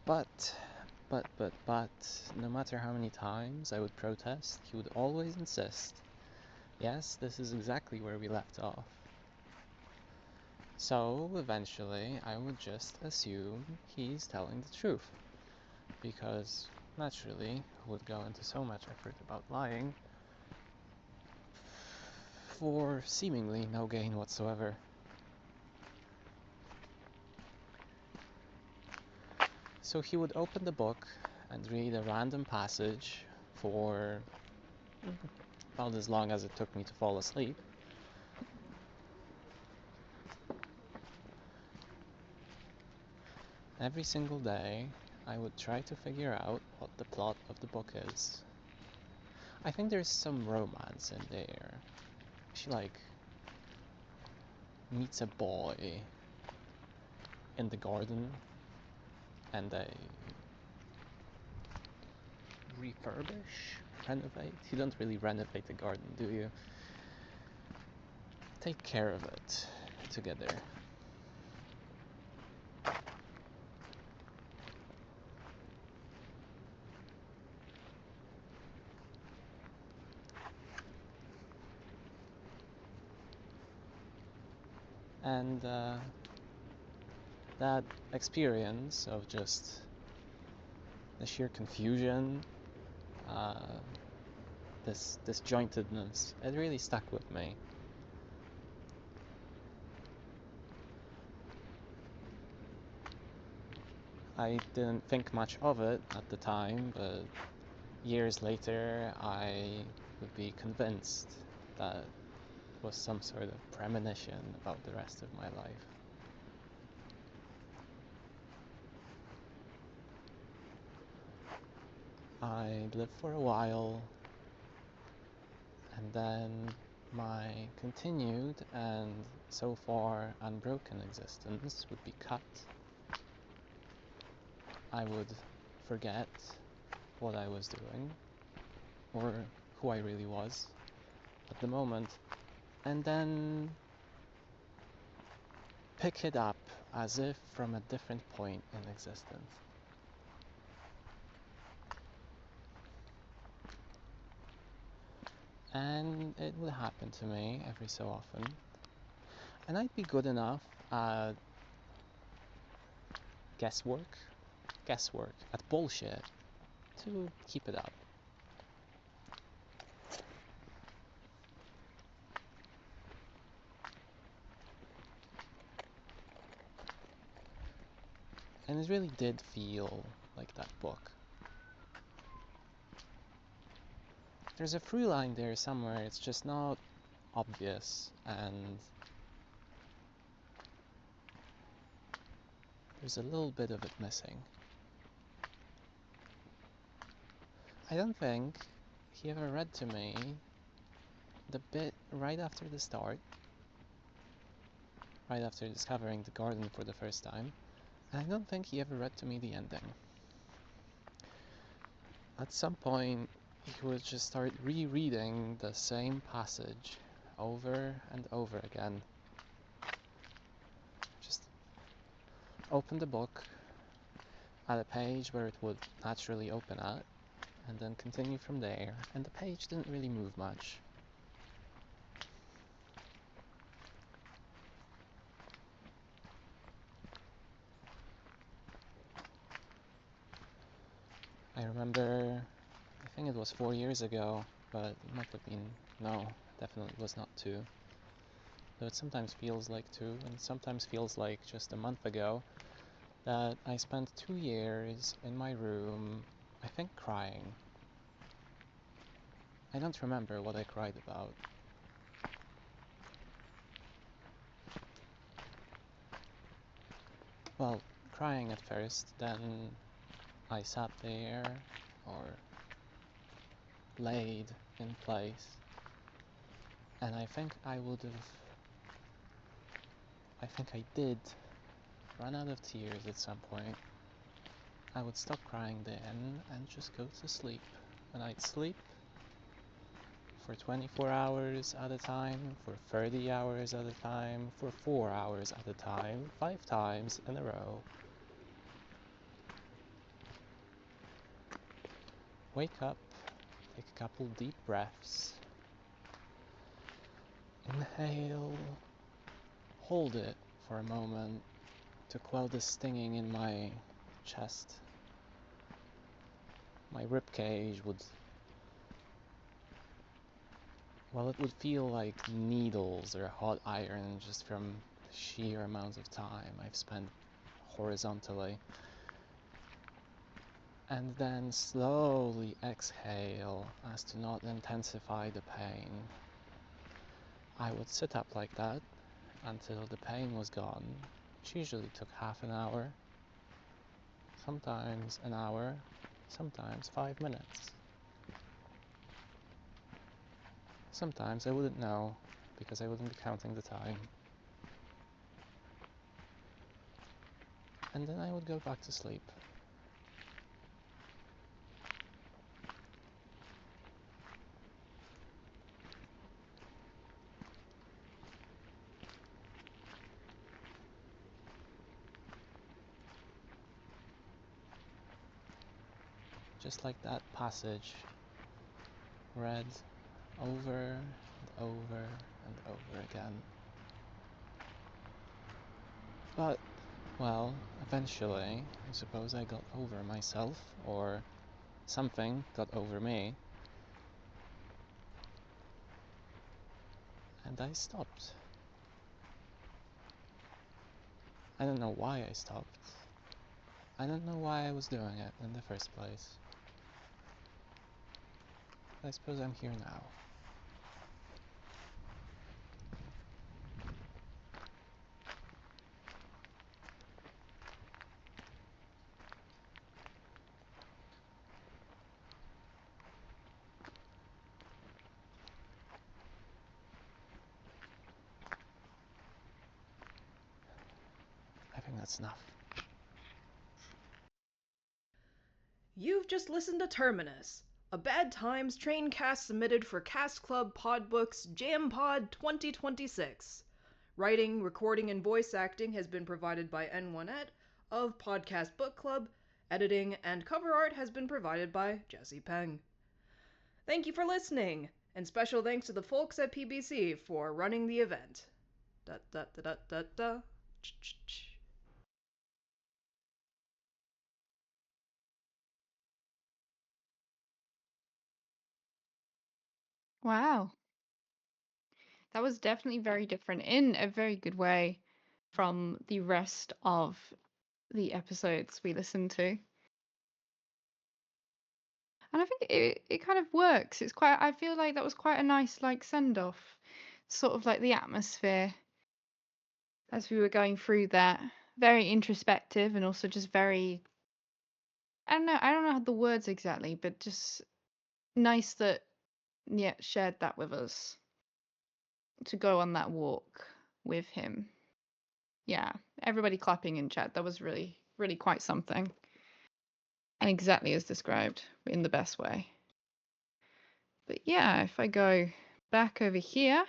[SPEAKER 16] But, no matter how many times I would protest, he would always insist, "Yes, this is exactly where we left off." So, eventually, I would just assume he's telling the truth, because, naturally, who would go into so much effort about lying for seemingly no gain whatsoever. So he would open the book and read a random passage for about as long as it took me to fall asleep. Every single day, I would try to figure out what the plot of the book is. I think there's some romance in there. She, meets a boy in the garden, and they renovate? You don't really renovate the garden, do you? Take care of it together. And that experience of just the sheer confusion, this disjointedness, it really stuck with me. I didn't think much of it at the time, but years later I would be convinced that it was some sort of premonition about the rest of my life. I'd live for a while, and then my continued and so far unbroken existence would be cut. I would forget what I was doing, or who I really was at the moment, and then pick it up as if from a different point in existence. And it would happen to me every so often. And I'd be good enough at guesswork, at bullshit, to keep it up. And it really did feel like that book. There's a through line there somewhere, it's just not obvious, and there's a little bit of it missing. I don't think he ever read to me the bit right after the start, right after discovering the garden for the first time, and I don't think he ever read to me the ending. At some point, he would just start rereading the same passage over and over again. Just open the book at a page where it would naturally open at, and then continue from there, and the page didn't really move much. I remember, I think it was 4 years ago, but it might have been, no, definitely it was not 2. Though it sometimes feels like 2, and it sometimes feels like just a month ago, that I spent 2 years in my room, I think crying. I don't remember what I cried about. Well, crying at first, then I sat there, or laid in place, and I think I did run out of tears at some point. I would stop crying then and just go to sleep. And I'd sleep for 24 hours at a time, for 30 hours at a time, for 4 hours at a time, 5 times in a row. Wake up, take a couple deep breaths, inhale, hold it for a moment to quell the stinging in my chest. My ribcage would, well, it would feel like needles or hot iron just from the sheer amount of time I've spent horizontally. And then slowly exhale as to not intensify the pain. I would sit up like that until the pain was gone, which usually took half an hour, sometimes an hour, sometimes 5 minutes. Sometimes I wouldn't know, because I wouldn't be counting the time. And then I would go back to sleep. Just like that passage, read over and over and over again. But, well, eventually, I suppose I got over myself, or something got over me, and I stopped. I don't know why I stopped. I don't know why I was doing it in the first place. I suppose I'm here now. I think that's enough.
[SPEAKER 17] You've just listened to Terminus, a Bad Times train cast submitted for Cast Club Podbook's Jam Pod 2026. Writing, recording, and voice acting has been provided by N1Et of Podcast Book Club. Editing and cover art has been provided by Jesse Peng. Thank you for listening, and special thanks to the folks at PBC for running the event. Da da da da da da. Ch-ch-ch.
[SPEAKER 1] Wow. That was definitely very different in a very good way from the rest of the episodes we listen to. And I think it kind of works. It's quite, I feel like that was quite a nice like send off, sort of like the atmosphere as we were going through that. Very introspective and also just very, I don't know the words exactly, but just nice that shared that with us to go on that walk with him. Yeah, everybody clapping in chat. That was really, really quite something. And exactly as described in the best way. But yeah, if I go back over here,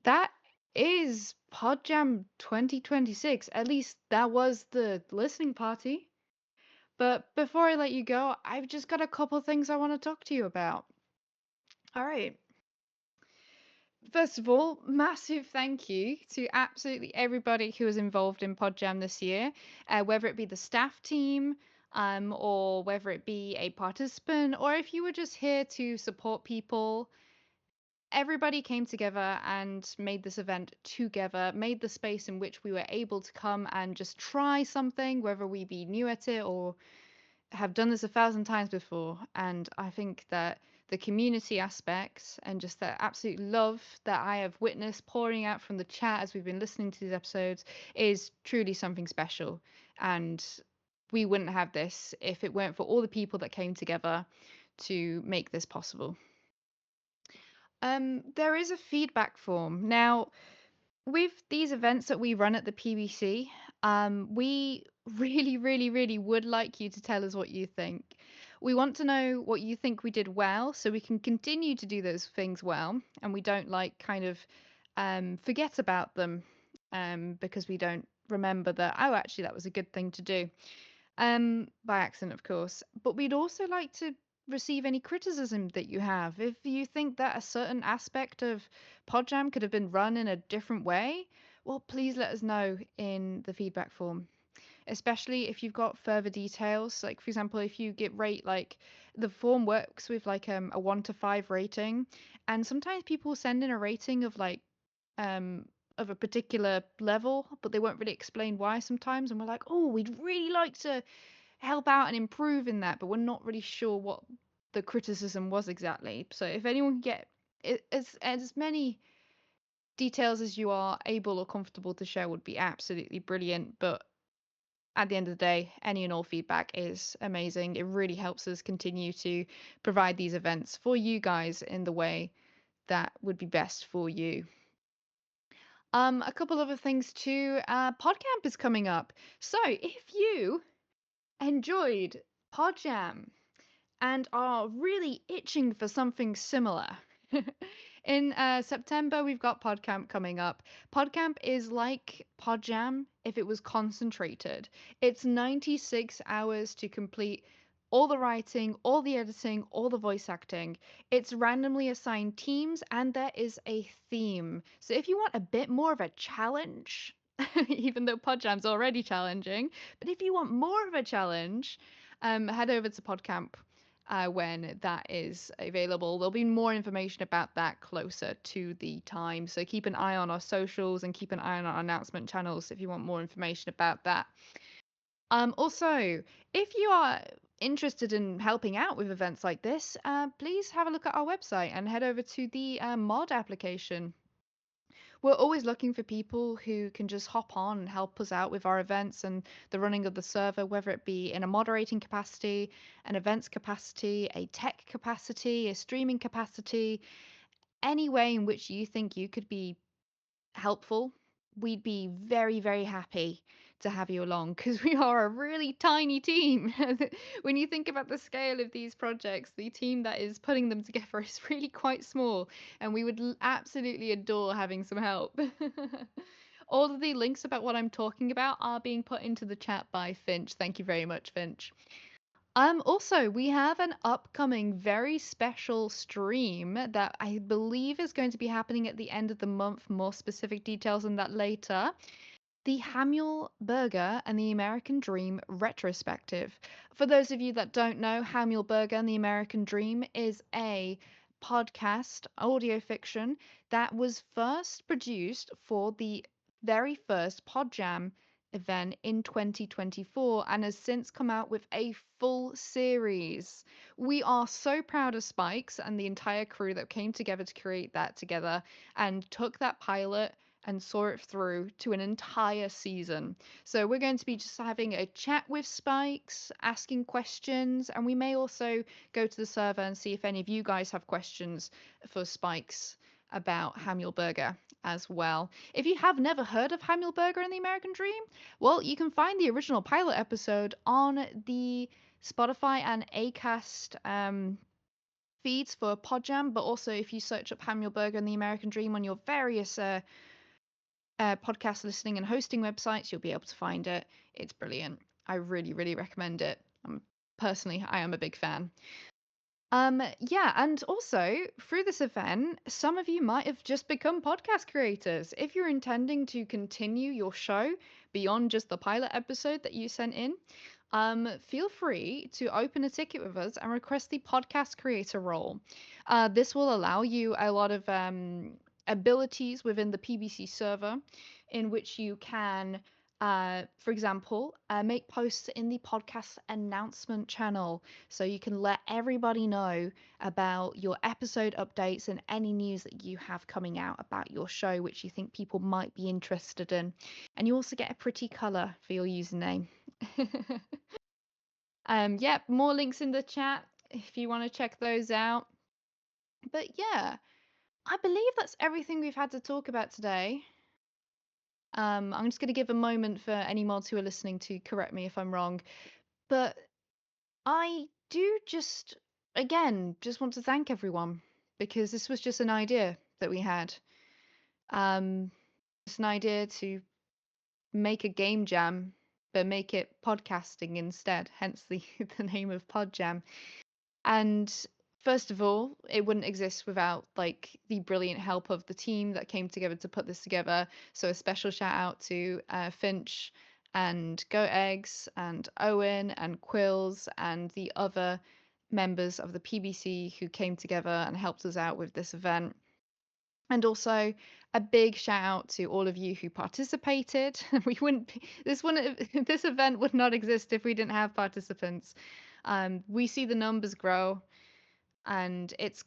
[SPEAKER 1] that is PodJam 2026. At least that was the listening party. But before I let you go, I've just got a couple things I want to talk to you about. All right. First of all, massive thank you to absolutely everybody who was involved in PodJam this year, whether it be the staff team, or whether it be a participant, or if you were just here to support people. Everybody came together and made this event together, made the space in which we were able to come and just try something, whether we be new at it or have done this 1,000 times before. And I think that the community aspects and just that absolute love that I have witnessed pouring out from the chat as we've been listening to these episodes is truly something special. And we wouldn't have this if it weren't for all the people that came together to make this possible. There is a feedback form. Now, with these events that we run at the PBC, we really, really, really would like you to tell us what you think. We want to know what you think we did well so we can continue to do those things well and we don't like kind of forget about them because we don't remember that, oh, actually, that was a good thing to do. By accident, of course. But we'd also like to receive any criticism that you have. If you think that a certain aspect of PodJam could have been run in a different way, well, please let us know in the feedback form. Especially if you've got further details. Like, for example, if you get rate, like, the form works with like a 1 to 5 rating. And sometimes people send in a rating of like, of a particular level, but they won't really explain why sometimes. And we're like, oh, we'd really like to help out and improve in that, but we're not really sure what the criticism was exactly. So if anyone can get as many details as you are able or comfortable to share would be absolutely brilliant. But at the end of the day, any and all feedback is amazing. It really helps us continue to provide these events for you guys in the way that would be best for you. A couple other things too. PodCamp is coming up. So if you enjoyed PodJam and are really itching for something similar, in September we've got PodCamp coming up. PodCamp is like PodJam if it was concentrated. It's 96 hours to complete all the writing, all the editing, all the voice acting. It's randomly assigned teams and there is a theme. So if you want a bit more of a challenge, even though PodJam's already challenging, but if you want more of a challenge, head over to PodCamp when that is available. There'll be more information about that closer to the time. So keep an eye on our socials and keep an eye on our announcement channels if you want more information about that. Also, if you are interested in helping out with events like this, please have a look at our website and head over to the mod application. We're always looking for people who can just hop on and help us out with our events and the running of the server, whether it be in a moderating capacity, an events capacity, a tech capacity, a streaming capacity, any way in which you think you could be helpful. We'd be very, very happy to have you along because we are a really tiny team. When you think about the scale of these projects, the team that is putting them together is really quite small, and we would absolutely adore having some help. All of the links about what I'm talking about are being put into the chat by Finch. Thank you very much, Finch. Also, we have an upcoming very special stream that I believe is going to be happening at the end of the month. More specific details on that later. The Hamulburger and the American Dream retrospective. For those of you that don't know, Hamulburger and the American Dream is a podcast audio fiction that was first produced for the very first PodJam event in 2024 and has since come out with a full series. We are so proud of Spikes and the entire crew that came together to create that together and took that pilot and saw it through to an entire season. So we're going to be just having a chat with Spikes, asking questions, and we may also go to the server and see if any of you guys have questions for Spikes about Hamilburger as well. If you have never heard of Hamilburger and the American Dream, well, you can find the original pilot episode on the Spotify and Acast feeds for PodJam, but also if you search up Hamilburger and the American Dream on your various podcast listening and hosting websites, you'll be able to find it. It's brilliant. I really, really recommend it. Personally, I am a big fan. Yeah, and also through this event, some of you might have just become podcast creators. If you're intending to continue your show beyond just the pilot episode that you sent in, feel free to open a ticket with us and request the podcast creator role. This will allow you a lot of abilities within the PBC server in which you can for example, make posts in the podcast announcement channel so you can let everybody know about your episode updates and any news that you have coming out about your show, which you think people might be interested in. And you also get a pretty color for your username. Yeah, more links in the chat if you want to check those out. But yeah, I believe that's everything we've had to talk about today. I'm just going to give a moment for any mods who are listening to correct me if I'm wrong. But I do just want to thank everyone because this was just an idea that we had. Just an idea to make a game jam, but make it podcasting instead, hence the name of PodJam. And first of all, it wouldn't exist without like the brilliant help of the team that came together to put this together. So a special shout out to Finch and Goat Eggs and Owen and Quills and the other members of the PBC who came together and helped us out with this event. And also a big shout out to all of you who participated. We wouldn't this event would not exist if we didn't have participants. We see the numbers grow, and it's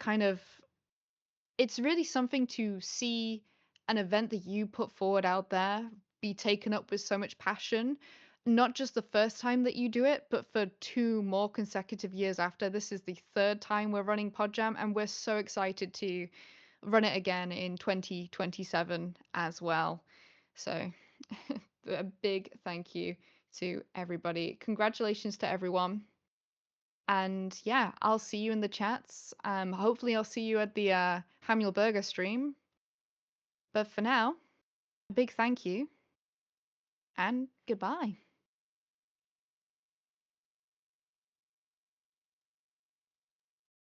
[SPEAKER 1] really something to see an event that you put forward out there be taken up with so much passion, not just the first time that you do it, but for 2 more consecutive years after. This is the 3rd time we're running PodJam, and we're so excited to run it again in 2027 as well. So a big thank you to everybody. Congratulations to everyone. And yeah, I'll see you in the chats. Hopefully I'll see you at the Hamilburger stream. But for now, a big thank you and goodbye.